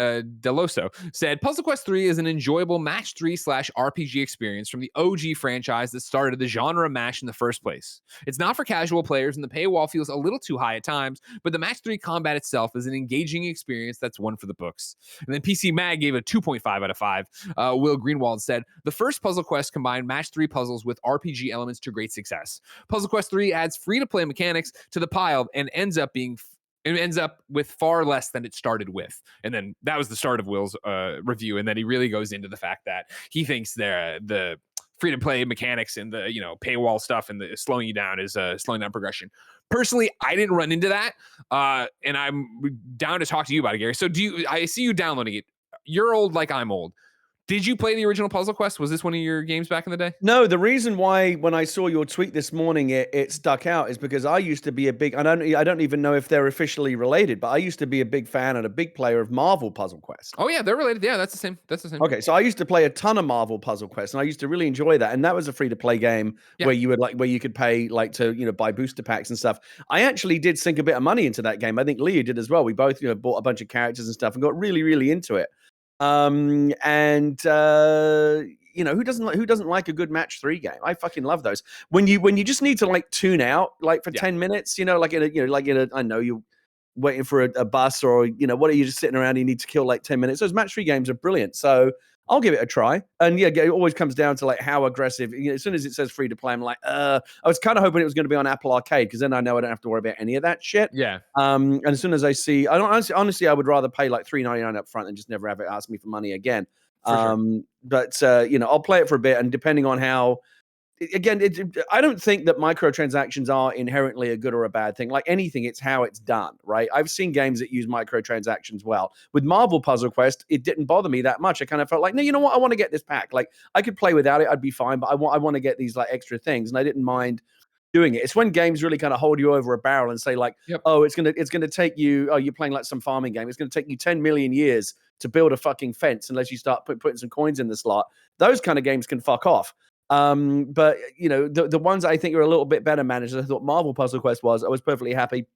Deloso said Puzzle Quest 3 is an enjoyable match 3/RPG experience from the OG franchise that started the genre of MASH in the first place. It's not for casual players, and the paywall feels a little too high at times, but the match 3 combat itself is an engaging experience that's one for the books. And then PC Mag gave it a 2.5 out of 5. Will Greenwald said the first Puzzle Quest combined match 3 puzzles with RPG elements to great success. Puzzle Quest 3 adds free-to-play mechanics to the pile and ends up with far less than it started with. And then that was the start of Will's review, and then he really goes into the fact that he thinks the free-to-play mechanics and the paywall stuff and the slowing you down is slowing down progression. Personally, I didn't run into that, and I'm down to talk to you about it, Gary. So I see you downloading it. You're old like I'm old. Did you play the original Puzzle Quest? Was this one of your games back in the day? No, the reason why when I saw your tweet this morning it stuck out is because I used to be a big, I don't even know if they're officially related, but I used to be a big fan and a big player of Marvel Puzzle Quest. Oh yeah, they're related. Yeah, that's the same. Okay, so I used to play a ton of Marvel Puzzle Quest, and I used to really enjoy that. And that was a free-to-play game where you could pay to buy booster packs and stuff. I actually did sink a bit of money into that game. I think Leah did as well. We both bought a bunch of characters and stuff and got really, really into it. Who doesn't like a good match 3 game? I fucking love those. When you just need to tune out for 10 minutes, I know you're waiting for a bus or what are you just sitting around and you need to kill 10 minutes. Those match 3 games are brilliant. So I'll give it a try. And it always comes down to how aggressive. As soon as it says free to play, I'm like, I was kind of hoping it was going to be on Apple Arcade because then I know I don't have to worry about any of that shit. Yeah. And as soon as I see, honestly, I would rather pay $3.99 up front and just never have it ask me for money again. Sure. But I'll play it for a bit, and depending on how. Again, I don't think that microtransactions are inherently a good or a bad thing. Like anything, it's how it's done, right? I've seen games that use microtransactions well. With Marvel Puzzle Quest, it didn't bother me that much. I kind of felt like, no, you know what? I want to get this pack. I could play without it. I'd be fine, but I want to get these extra things, and I didn't mind doing it. It's when games really kind of hold you over a barrel and say oh, it's gonna take you. Oh, you're playing some farming game. It's gonna take you 10 million years to build a fucking fence unless you start putting some coins in the slot. Those kind of games can fuck off. But the ones I think are a little bit better managed, I thought Marvel Puzzle Quest was. I was perfectly happy.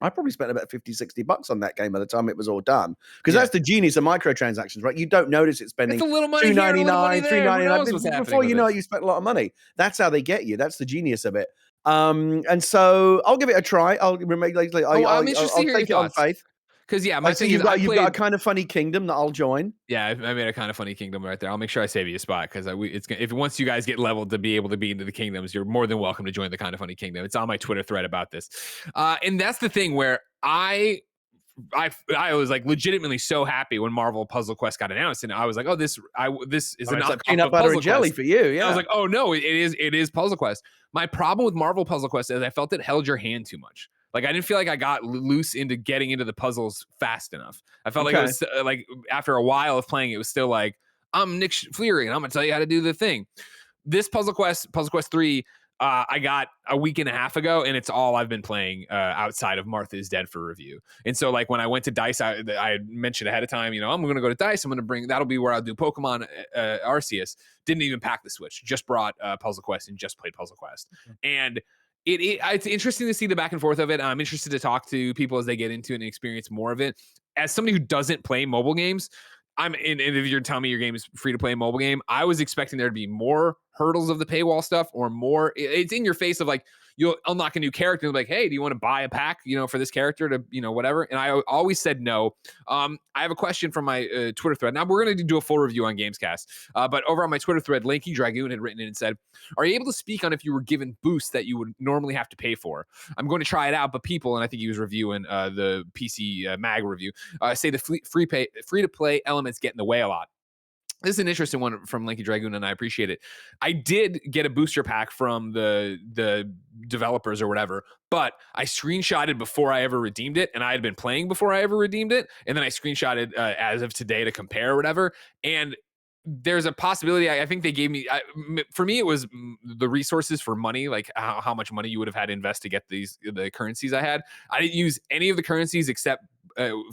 I probably spent about $50-$60 on that game by the time it was all done. Because that's the genius of microtransactions, right? You don't notice it spending it's a little money $2.99, $3.99. Before you know it, you spent a lot of money. That's how they get you. That's the genius of it. And so I'll give it a try. I'll remake I'm interested to hear your thoughts. On faith. Because my thing is, you've got a kind of funny kingdom that I'll join. Yeah, I made a kind of funny kingdom right there. I'll make sure I save you a spot because if once you guys get leveled to be able to be into the kingdoms, you're more than welcome to join the kind of funny kingdom. It's on my Twitter thread about this, and that's the thing where I was legitimately so happy when Marvel Puzzle Quest got announced, and I was like, oh, this is enough peanut butter and jelly for you. Yeah, I was like, oh no, it is Puzzle Quest. My problem with Marvel Puzzle Quest is I felt it held your hand too much. I didn't feel like I got loose into getting into the puzzles fast enough. I felt like it was after a while of playing, it was still I'm Nick Flickering, and I'm gonna tell you how to do the thing. This Puzzle Quest 3, I got a week and a half ago, and it's all I've been playing outside of Martha is Dead for review. And so when I went to Dice, I mentioned ahead of time, I'm going to go to Dice. I'm going to bring, that'll be where I'll do Pokemon Arceus. Didn't even pack the Switch, just brought Puzzle Quest and just played Puzzle Quest. And it's interesting to see the back and forth of it. I'm interested to talk to people as they get into it and experience more of it. As somebody who doesn't play mobile games, and if you're telling me your game is free to play mobile game, I was expecting there to be more hurdles of the paywall stuff or more. It's in your face of like, you'll unlock a new character and like, hey, do you want to buy a pack, for this character to, whatever. And I always said no. I have a question from my Twitter thread. Now we're going to do a full review on Gamescast. But over on my Twitter thread, Lanky Dragoon had written in and said, are you able to speak on if you were given boosts that you would normally have to pay for? I'm going to try it out, but people, and I think he was reviewing the PC Mag review, say the free to play elements get in the way a lot. This is an interesting one from Lanky Dragoon, and I appreciate it. I did get a booster pack from the developers or whatever, but I screenshotted before I ever redeemed it, and I had been playing before I ever redeemed it, and then I screenshotted as of today to compare or whatever, and there's a possibility. I think they gave me, for me, it was the resources for money, like how much money you would have had to invest to get the currencies I had. I didn't use any of the currencies except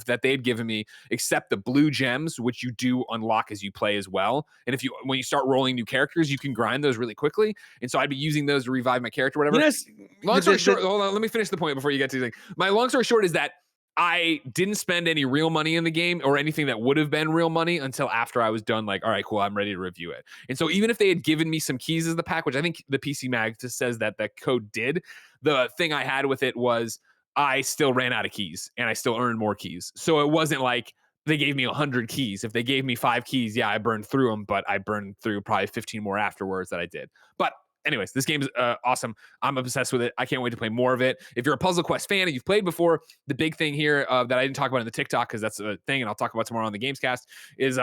that they'd given me, except the blue gems, which you do unlock as you play as well. And when you start rolling new characters, you can grind those really quickly. And so I'd be using those to revive my character, whatever. Long story short, hold on, let me finish the point before you get to the thing. My long story short is that I didn't spend any real money in the game or anything that would have been real money until after I was done. Like, all right, cool, I'm ready to review it. And so even if they had given me some keys as the pack, which I think the PC Mag just says that code did, the thing I had with it was I still ran out of keys and I still earned more keys. So it wasn't like they gave me 100 keys. If they gave me 5 keys, yeah, I burned through them, but I burned through probably 15 more afterwards that I did. But anyways, this game is awesome. I'm obsessed with it. I can't wait to play more of it. If you're a Puzzle Quest fan and you've played before, the big thing here that I didn't talk about in the TikTok, because that's a thing and I'll talk about tomorrow on the Gamescast, is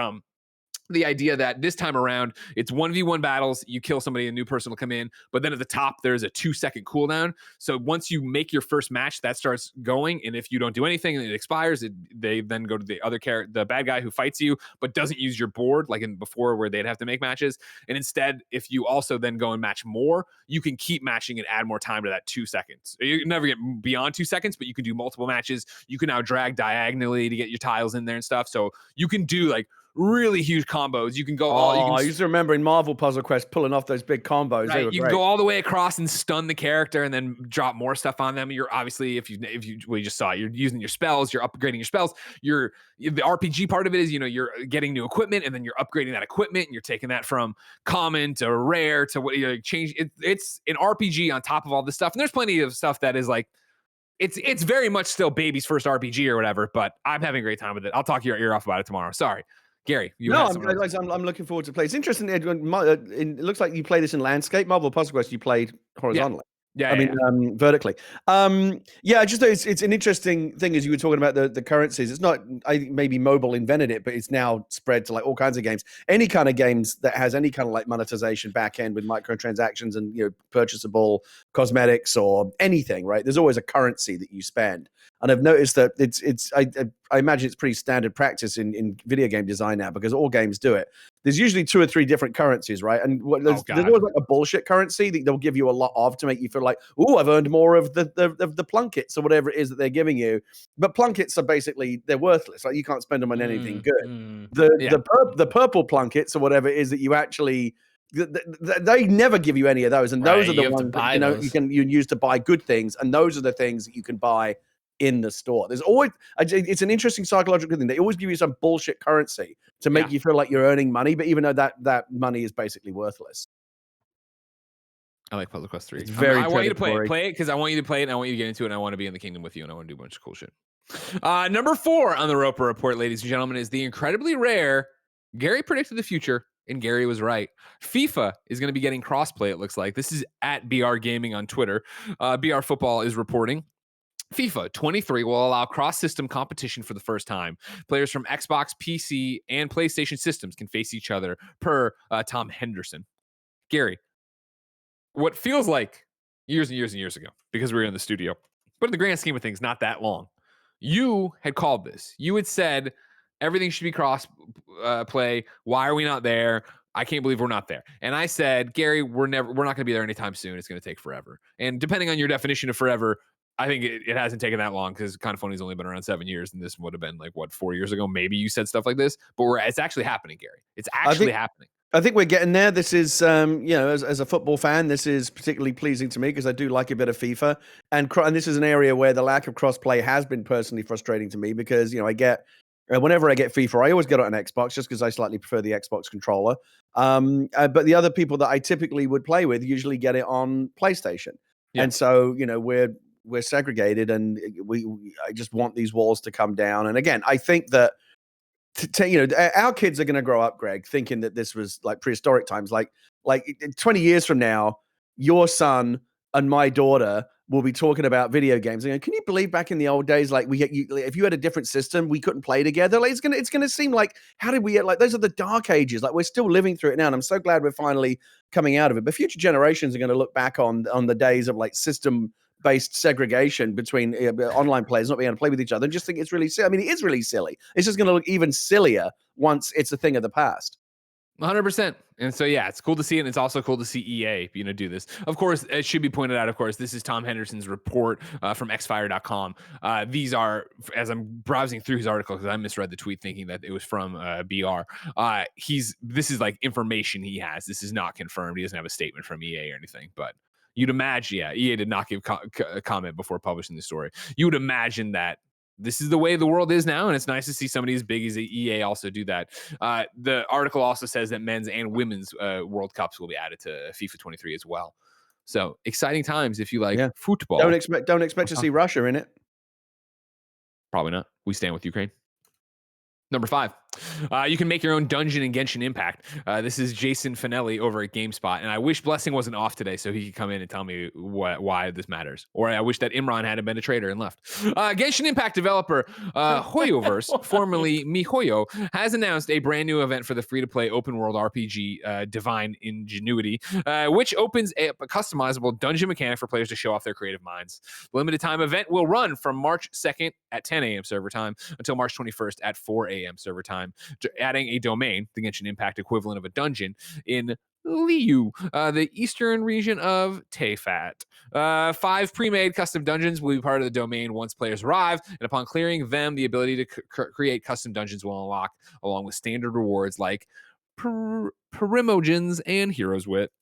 the idea that this time around it's 1v1 battles. You kill somebody, a new person will come in, but then at the top there's a 2-second cooldown. So once you make your first match, that starts going, and if you don't do anything and it expires, they then go to the other character, the bad guy who fights you but doesn't use your board like in before where they'd have to make matches. And instead, if you also then go and match more, you can keep matching and add more time to that 2 seconds. You never get beyond 2 seconds, but you can do multiple matches. You can now drag diagonally to get your tiles in there and stuff. So you can do like really huge combos. You can go I used to remember in Marvel Puzzle Quest pulling off those big combos. Right, you can go all the way across and stun the character and then drop more stuff on them. You're obviously, if you we just saw it, you're using your spells, you're upgrading your spells. The RPG part of it is, you're getting new equipment and then you're upgrading that equipment and you're taking that from common to rare to what you change. It's an RPG on top of all this stuff. And there's plenty of stuff that is like, it's very much still baby's first RPG or whatever, but I'm having a great time with it. I'll talk your ear off about it tomorrow. Sorry. Gary, I'm looking forward to play. It's interesting. It looks like you play this in landscape. Marvel Puzzle Quest, you played horizontally. Vertically. Just it's an interesting thing as you were talking about the currencies. It's not, I think maybe mobile invented it, but it's now spread to like all kinds of games. Any kind of games that has any kind of like monetization back end with microtransactions and purchasable cosmetics or anything, right? There's always a currency that you spend. And I've noticed that I imagine it's pretty standard practice in video game design now because all games do it. There's usually 2 or 3 different currencies, right? And there's always like a bullshit currency that they'll give you a lot of to make you feel like, oh, I've earned more of the plunkets or whatever it is that they're giving you. But plunkets are basically, they're worthless. Like you can't spend them on anything good. The purple plunkets or whatever it is that you actually, they never give you any of those. And those are the ones that, you can use to buy good things. And those are the things that you can buy in the store. There's always, it's an interesting psychological thing. They always give you some bullshit currency to make you feel like you're earning money, but even though that money is basically worthless. I like Puzzle Quest 3. I want you to play it because I want you to play it and I want you to get into it and I want to be in the kingdom with you and I want to do a bunch of cool shit. Number 4 on the Roper Report, ladies and gentlemen, is the incredibly rare Gary predicted the future and Gary was right. FIFA is going to be getting crossplay, it looks like. This is at BR Gaming on Twitter. BR Football is reporting FIFA 23 will allow cross-system competition for the first time. Players from Xbox, PC, and PlayStation systems can face each other per Tom Henderson. Gary, what feels like years and years and years ago, because we were in the studio, but in the grand scheme of things, not that long, you had called this. You had said everything should be cross-play. Why are we not there? I can't believe we're not there. And I said, Gary, we're not going to be there anytime soon. It's going to take forever. And depending on your definition of forever, I think it hasn't taken that long because KindaFunny's only been around 7 years, and this would have been like 4 years ago. Maybe you said stuff like this, but it's actually happening, Gary. It's actually happening. I think we're getting there. This is, as a football fan, this is particularly pleasing to me because I do like a bit of FIFA, and this is an area where the lack of crossplay has been personally frustrating to me because I get Whenever I get FIFA, I always get it on Xbox just because I slightly prefer the Xbox controller. But the other people that I typically would play with usually get it on PlayStation. Yeah. And so, we're segregated, and I just want these walls to come down. And again, I think that our kids are going to grow up, Greg, thinking that this was like prehistoric times. Like 20 years from now, your son and my daughter will be talking about video games. And can you believe back in the old days, like if you had a different system, we couldn't play together? Like it's gonna seem like, how did we like, those are the dark ages. Like we're still living through it now, and I'm so glad we're finally coming out of it. But future generations are going to look back on the days of like system-based segregation between online players not being able to play with each other, and just think it's really silly. I mean, it is really silly. It's just going to look even sillier once it's a thing of the past. 100%. And so, yeah, it's cool to see it. And it's also cool to see EA, do this. Of course, it should be pointed out, of course, this is Tom Henderson's report from xfire.com. These are, as I'm browsing through his article, because I misread the tweet thinking that it was from BR. This is like information he has. This is not confirmed. He doesn't have a statement from EA or anything, but you'd imagine, EA did not give a comment before publishing the story. You would imagine that this is the way the world is now, and it's nice to see somebody as big as EA also do that. The article also says that men's and women's World Cups will be added to FIFA 23 as well. So exciting times if you like football. Don't expect to see Russia in it. Probably not. We stand with Ukraine. Number 5, you can make your own dungeon in Genshin Impact. This is Jason Fanelli over at GameSpot, and I wish Blessing wasn't off today so he could come in and tell me why this matters. Or I wish that Imran hadn't been a traitor and left. Genshin Impact developer Hoyoverse, formerly MiHoYo, has announced a brand new event for the free-to-play open-world RPG Divine Ingenuity, which opens a customizable dungeon mechanic for players to show off their creative minds. The limited-time event will run from March 2nd at 10 a.m. server time until March 21st at 4 a.m. server time, adding a domain, the Genshin Impact equivalent of a dungeon, in Liu, the eastern region of Teyvat. 5 pre-made custom dungeons will be part of the domain once players arrive, and upon clearing them, the ability to create custom dungeons will unlock, along with standard rewards like Primogens and Hero's Wit.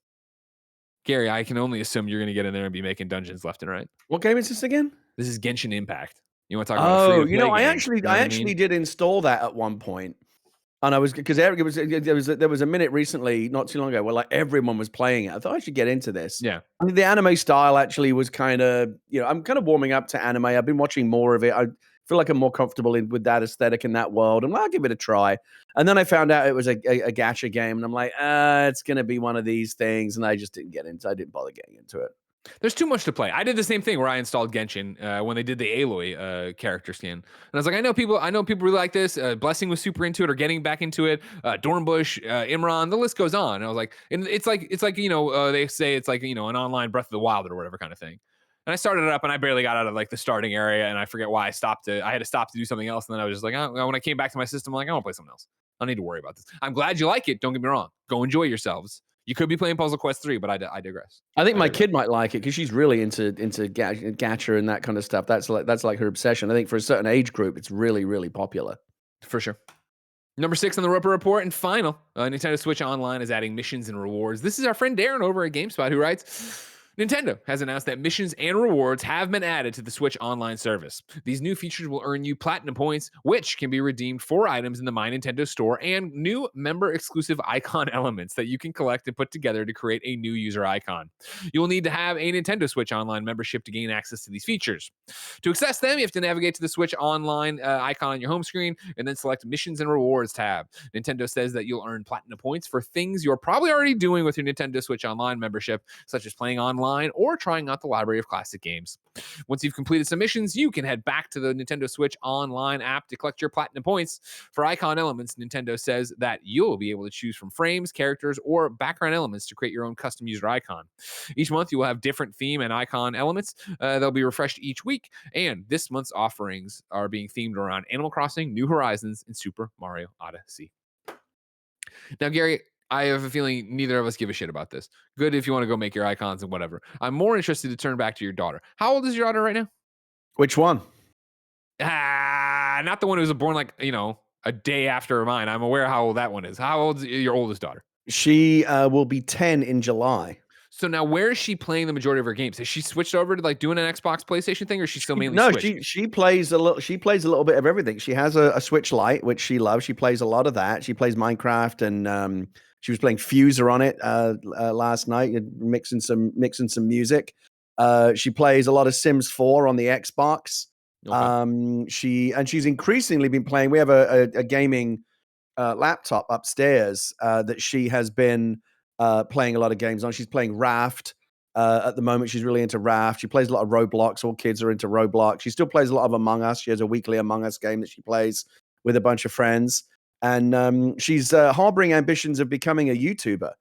Gary, I can only assume you're going to get in there and be making dungeons left and right. What game is this again? This is Genshin Impact. You want to talk about a free-to-play game? I actually did install that at one point. And I was, because there was a minute recently, not too long ago, where like everyone was playing it. I thought I should get into this. Yeah. I mean, the anime style actually was kind of, I'm kind of warming up to anime. I've been watching more of it. I feel like I'm more comfortable with that aesthetic in that world. I'm like, I'll give it a try. And then I found out it was a gacha game, and I'm like, it's going to be one of these things. And I just didn't get into it. I didn't bother getting into it. There's too much to play. I did the same thing where I installed Genshin when they did the Aloy character skin, and I was like, I know people really like this. Blessing was super into it or getting back into it. Dornbush, Imran, the list goes on. And I was like, and it's like they say it's like an online Breath of the Wild or whatever kind of thing. And I started it up, and I barely got out of like the starting area, and I forget why I stopped it. I had to stop to do something else, and then I was just like, when I came back to my system, I'm like, I want to play something else. I don't need to worry about this. I'm glad you like it. Don't get me wrong. Go enjoy yourselves. You could be playing Puzzle Quest 3, but I digress. I think my kid might like it because she's really into gacha and that kind of stuff. That's like her obsession. I think for a certain age group, it's really, really popular. For sure. Number 6 on the Roper Report and final, Nintendo Switch Online is adding missions and rewards. This is our friend Darryn over at GameSpot who writes, Nintendo has announced that missions and rewards have been added to the Switch Online service. These new features will earn you platinum points, which can be redeemed for items in the My Nintendo store, and new member-exclusive icon elements that you can collect and put together to create a new user icon. You will need to have a Nintendo Switch Online membership to gain access to these features. To access them, you have to navigate to the Switch Online icon on your home screen and then select Missions and Rewards tab. Nintendo says that you'll earn platinum points for things you're probably already doing with your Nintendo Switch Online membership, such as playing online or trying out the library of classic games. Once you've completed some missions, you can head back to the Nintendo Switch Online app to collect your platinum points. For icon elements, Nintendo says that you'll be able to choose from frames, characters, or background elements to create your own custom user icon. Each month, you will have different theme and icon elements. They'll be refreshed each week, and this month's offerings are being themed around Animal Crossing, New Horizons, and Super Mario Odyssey. Now, Gary, I have a feeling neither of us give a shit about this. Good if you want to go make your icons and whatever. I'm more interested to turn back to your daughter. How old is your daughter right now? Which one? Not the one who was born like, a day after mine. I'm aware how old that one is. How old is your oldest daughter? She will be 10 in July. So now, where is she playing the majority of her games? Has she switched over to like doing an Xbox, PlayStation thing, or is she still mainly No, Switch? she plays a little. She plays a little bit of everything. She has a Switch Lite, which she loves. She plays a lot of that. She plays Minecraft, and she was playing Fuser on it last night, mixing some music. She plays a lot of Sims 4 on the Xbox. Okay. She's increasingly been playing. We have a gaming laptop upstairs that she has been playing a lot of games on. She's playing Raft. At the moment, she's really into Raft. She plays a lot of Roblox. All kids are into Roblox. She still plays a lot of Among Us. She has a weekly Among Us game that she plays with a bunch of friends. And she's harboring ambitions of becoming a YouTuber.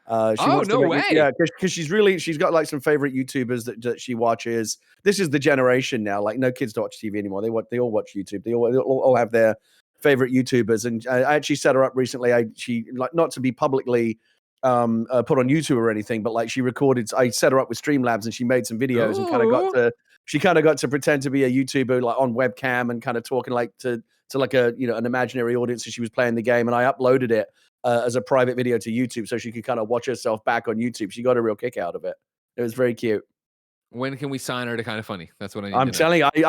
She wants to no make, way. because she's got like some favorite YouTubers that she watches. This is the generation now. Like, no kids don't watch TV anymore. They all watch YouTube. They all have their favorite YouTubers. And I actually set her up recently. She like, not to be publicly put on YouTube or anything, but like she recorded. I set her up with Streamlabs and she made some videos and kind of got to pretend to be a YouTuber, like on webcam, and kind of talking like to like a an imaginary audience as she was playing the game. And I uploaded it as a private video to YouTube so she could kind of watch herself back on YouTube. She got a real kick out of it. It was very cute. When can we sign her to KindaFunny? That's what I need I'm to know. telling you,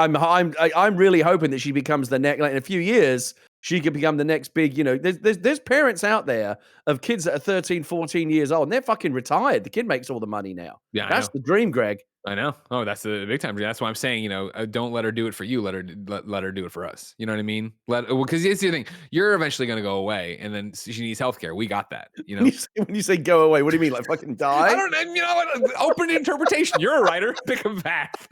I'm really hoping that she becomes the next. Like, in a few years, she could become the next big. There's parents out there of kids that are 13, 14 years old, and they're fucking retired. The kid makes all the money now. Yeah, That's the dream, Greg. I know. Oh, that's the big time. That's why I'm saying, don't let her do it for you. Let her do it for us. You know what I mean? Because it's the thing. You're eventually going to go away, and then she needs healthcare. We got that. When you say go away, what do you mean? Like fucking die? I don't. Open interpretation. You're a writer. Pick a path.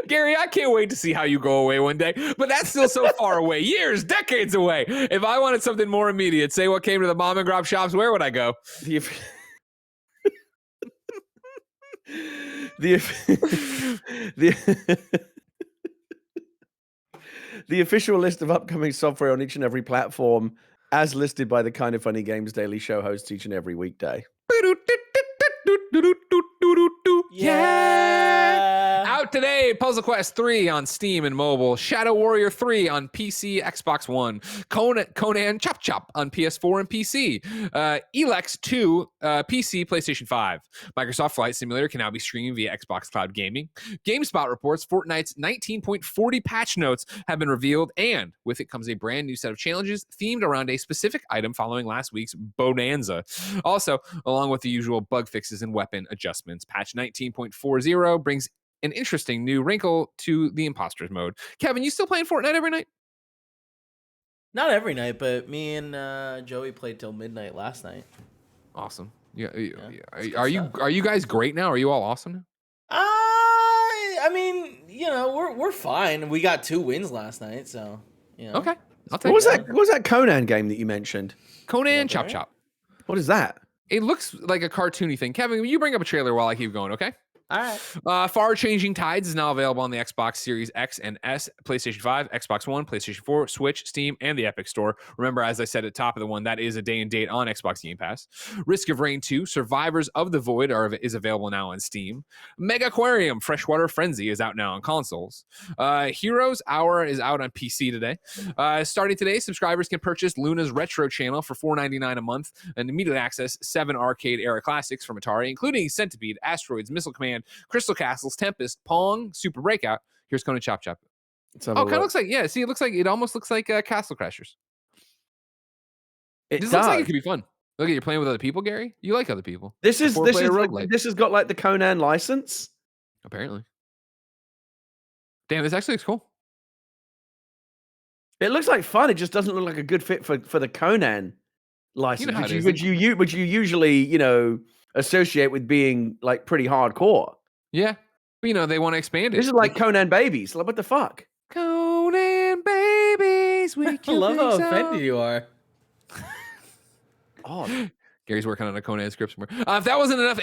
Gary, I can't wait to see how you go away one day, but that's still so far away. Years, decades away. If I wanted something more immediate, say what came to the mom and grop shops, where would I go? The official list of upcoming software on each and every platform, as listed by the KindaFunny Games Daily Show hosts each and every weekday. Yeah. Out today, Puzzle Quest 3 on Steam and mobile, Shadow Warrior 3 on PC, Xbox One, Conan Chop Chop on PS4 and PC, Elex 2 PC, PlayStation 5. Microsoft Flight Simulator can now be streamed via Xbox Cloud Gaming. GameSpot reports Fortnite's 19.40 patch notes have been revealed, and with it comes a brand new set of challenges themed around a specific item following last week's Bonanza. Also, along with the usual bug fixes and weapon adjustments, patch 19.40 brings an interesting new wrinkle to the imposters mode. Kevin, you still playing Fortnite every night? Not every night, but me and Joey played till midnight last night. Awesome. Yeah. Are you guys great now? Are you all awesome now? I mean, we're fine. We got 2 wins last night, so Okay. I'll take What was that Conan game that you mentioned? Conan Chop Chop. What is that? It looks like a cartoony thing. Kevin, you bring up a trailer while I keep going, okay? All right. Far Changing Tides is now available on the Xbox Series X and S, PlayStation 5, Xbox One, PlayStation 4, Switch, Steam, and the Epic Store. Remember, as I said at the top of the one, that is a day and date on Xbox Game Pass. Risk of Rain 2, Survivors of the Void is available now on Steam. Mega Aquarium, Freshwater Frenzy is out now on consoles. Heroes Hour is out on PC today. Starting today, subscribers can purchase Luna's Retro channel for $4.99 a month and immediately access 7 arcade-era classics from Atari, including Centipede, Asteroids, Missile Command, Crystal Castles, Tempest, Pong, Super Breakout. Here's Conan Chop Chop. Kind of looks like, it almost looks like Castle Crashers. This looks like it could be fun. Look, you're playing with other people, Gary. You like other people. This has got like the Conan license. Apparently. Damn, this actually looks cool. It looks like fun. It just doesn't look like a good fit for the Conan license, which you usually associate with being like pretty hardcore. Yeah, but, they want to expand it. This is like Conan Babies. Like, what the fuck? Conan Babies. I love how offended you are. Oh, Gary's working on a Conan script somewhere. If that wasn't enough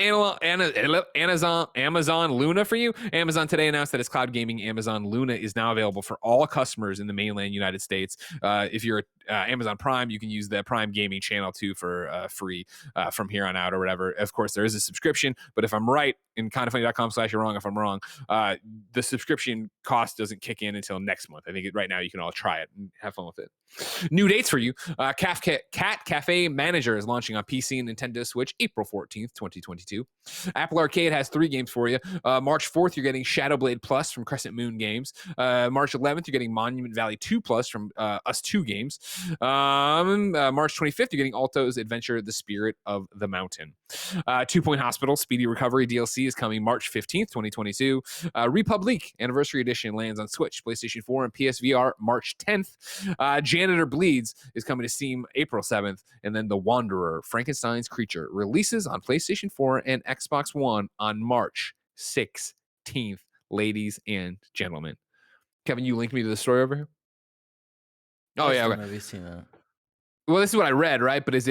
Amazon Luna for you, Amazon today announced that its cloud gaming Amazon Luna is now available for all customers in the mainland United States. If you're Amazon Prime, you can use the Prime Gaming channel too for free from here on out or whatever. Of course, there is a subscription, but if I'm right, in kindafunny.com/you're wrong if I'm wrong, the subscription cost doesn't kick in until next month. I think right now you can all try it and have fun with it. New dates for you. Cat Cafe Manager is launching on PC and Nintendo Switch April 14th, 2022. Apple Arcade has 3 games for you. March 4th, you're getting Shadowblade Plus from Crescent Moon Games. March 11th, you're getting Monument Valley 2 Plus from Us 2 Games. March 25th, you're getting Alto's Adventure, The Spirit of the Mountain. 2 Point Hospital Speedy Recovery DLC is coming March 15th, 2022. Republic Anniversary Edition lands on Switch, PlayStation 4, and PSVR March 10th. Janitor Bleeds is coming to Steam April 7th. And then The Wanderer, Frankenstein's Creature, releases on PlayStation 4 and Xbox One on March 16th, ladies and gentlemen. Kevin, you linked me to the story over here? Oh, yeah. Okay. Have you seen that? Well, this is what I read, right? But it's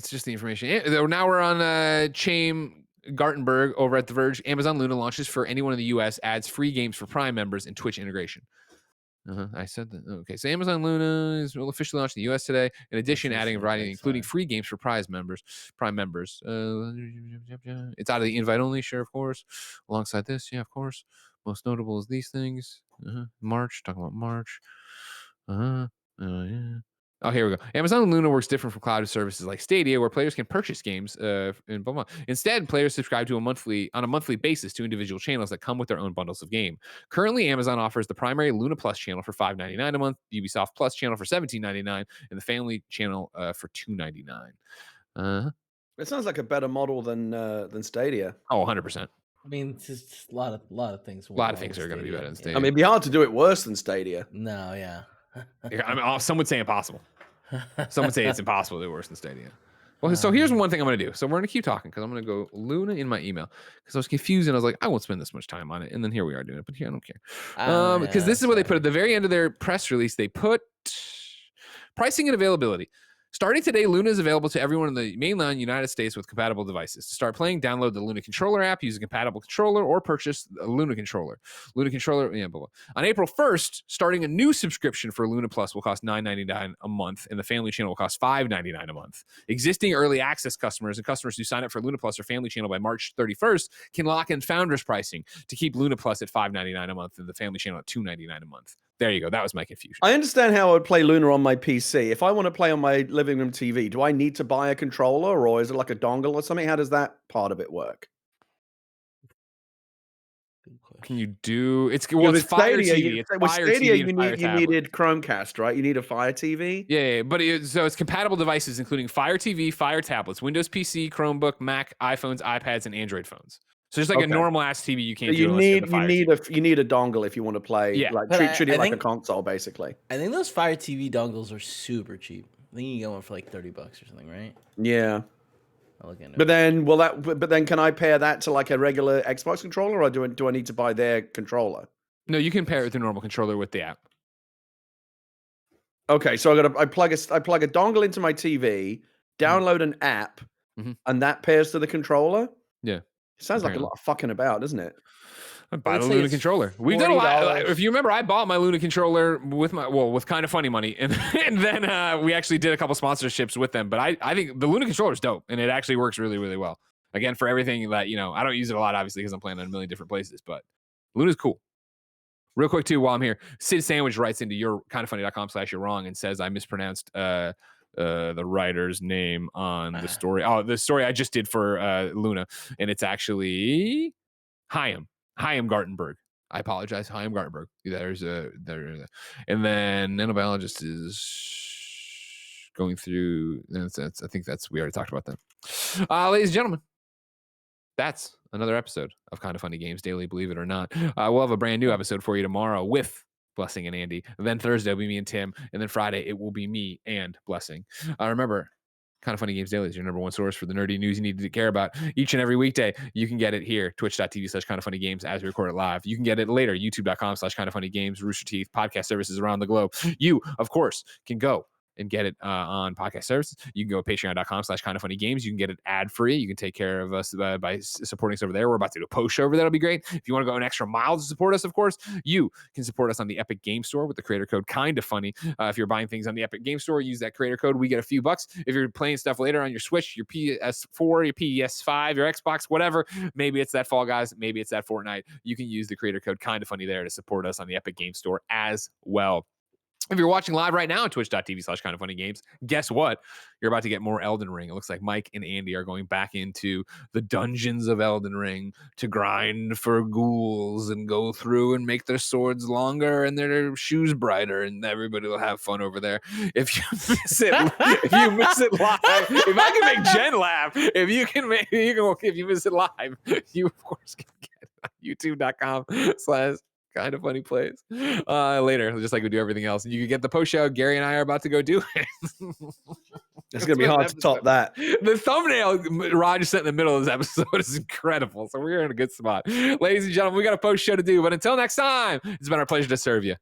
just the information. Now we're on Chaim Gartenberg over at The Verge. Amazon Luna launches for anyone in the US, adds free games for Prime members and Twitch integration. I said that. Okay, so Amazon Luna will officially launch in the US today. In addition, adding a variety, including free games for Prime members. It's out of the invite only, sure, of course. Alongside this, yeah, of course. Most notable is these things. March, talking about March. Yeah. Oh, here we go. Amazon Luna works different from cloud services like Stadia, where players can purchase games in blah, blah. Instead, players subscribe to on a monthly basis to individual channels that come with their own bundles of game. Currently, Amazon offers the primary Luna Plus channel for $5.99 a month, the Ubisoft Plus channel for $17.99, and the Family channel for $2.99. It sounds like a better model than Stadia. Oh, 100%. I mean, it's just a lot of things. A lot of things are going to be better than Stadia. I mean, it'd be hard to do it worse than Stadia. No, yeah. I mean, some would say impossible. Some would say it's impossible to do worse than Stadia. Well, so here's one thing I'm going to do. So we're going to keep talking because I'm going to go Luna in my email because I was confused and I was like, I won't spend this much time on it. And then here we are doing it. But here, I don't care. Because this is what they put at the very end of their press release. They put pricing and availability. Starting today, Luna is available to everyone in the mainland United States with compatible devices. To start playing, download the Luna Controller app, use a compatible controller, or purchase a Luna Controller. Luna Controller, yeah, blah, blah. On April 1st, starting a new subscription for Luna Plus will cost $9.99 a month, and the Family Channel will cost $5.99 a month. Existing early access customers and customers who sign up for Luna Plus or Family Channel by March 31st can lock in Founders pricing to keep Luna Plus at $5.99 a month and the Family Channel at $2.99 a month. There you go. That was my confusion. I understand how I would play Luna on my PC. If I want to play on my living room TV, do I need to buy a controller or is it like a dongle or something? How does that part of it work? Can you do it's Fire TV. It's Fire Stadia, TV you needed Chromecast, right? You need a Fire TV. Yeah, but so it's compatible devices including Fire TV, Fire tablets, Windows PC, Chromebook, Mac, iPhones, iPads, and Android phones. So just like a normal ass TV, you can't. So you need a dongle if you want to play. Yeah, like treat it like a console, basically. I think those Fire TV dongles are super cheap. I think you can get one for like $30 or something, right? Yeah. I'll look into but then But then can I pair that to like a regular Xbox controller, or do I need to buy their controller? No, you can pair it with the normal controller with the app. Okay, so I plug a dongle into my TV, download an app, and that pairs to the controller. Yeah. Sounds like a lot of fucking about, doesn't it? I bought a Luna controller. We've done a lot. If you remember, I bought my Luna controller with KindaFunny money, and then we actually did a couple sponsorships with them. But I think the Luna controller is dope, and it actually works really, really well. Again, for everything that I don't use it a lot, obviously, because I'm playing on a million different places. But Luna's cool. Real quick too, while I'm here, Sid Sandwich writes into your KindaFunny.com/you're wrong and says I mispronounced the writer's name on the story. Oh, the story I just did for Luna, and it's actually Chaim Gartenberg. I apologize, Chaim Gartenberg. And then nanobiologist is going through. I think we already talked about that. Ladies and gentlemen, that's another episode of KindaFunny Games Daily. Believe it or not, we'll have a brand new episode for you tomorrow with Blessing and Andy. And then Thursday will be me and Tim. And then Friday it will be me and Blessing. Remember, KindaFunny Games Daily is your number one source for the nerdy news you need to care about each and every weekday. You can get it here, twitch.tv/KindaFunnyGames as we record it live. You can get it later, youtube.com/KindaFunnyGames, Rooster Teeth, podcast services around the globe. You, of course, can go and get it on podcast services. You can go to patreon.com/kindafunnygames. You can get it ad free. You can take care of us by supporting us over there. We're about to do a post show over that'll be great. If you want to go an extra mile to support us, of course, you can support us on the Epic Game Store with the creator code KindaFunny. If you're buying things on the Epic Game Store, use that creator code. We get a few bucks. If you're playing stuff later on your Switch, your PS4, your PS5, your Xbox, whatever, maybe it's that Fall Guys, maybe it's that Fortnite, you can use the creator code KindaFunny there to support us on the Epic Game Store as well. If you're watching live right now on twitch.tv/KindaFunnyGames, guess what? You're about to get more Elden Ring. It looks like Mike and Andy are going back into the dungeons of Elden Ring to grind for ghouls and go through and make their swords longer and their shoes brighter, and everybody will have fun over there. If you miss it, live, if I can make Jen laugh, if you miss it live, you of course can get it on youtube.com/KindaFunnyPlays later, just like we do everything else. You can get the post show. Gary and I are about to go do it. It's going to be hard to top that. The thumbnail Raj sent in the middle of this episode is incredible. So we're in a good spot. Ladies and gentlemen, we got a post show to do. But until next time, it's been our pleasure to serve you.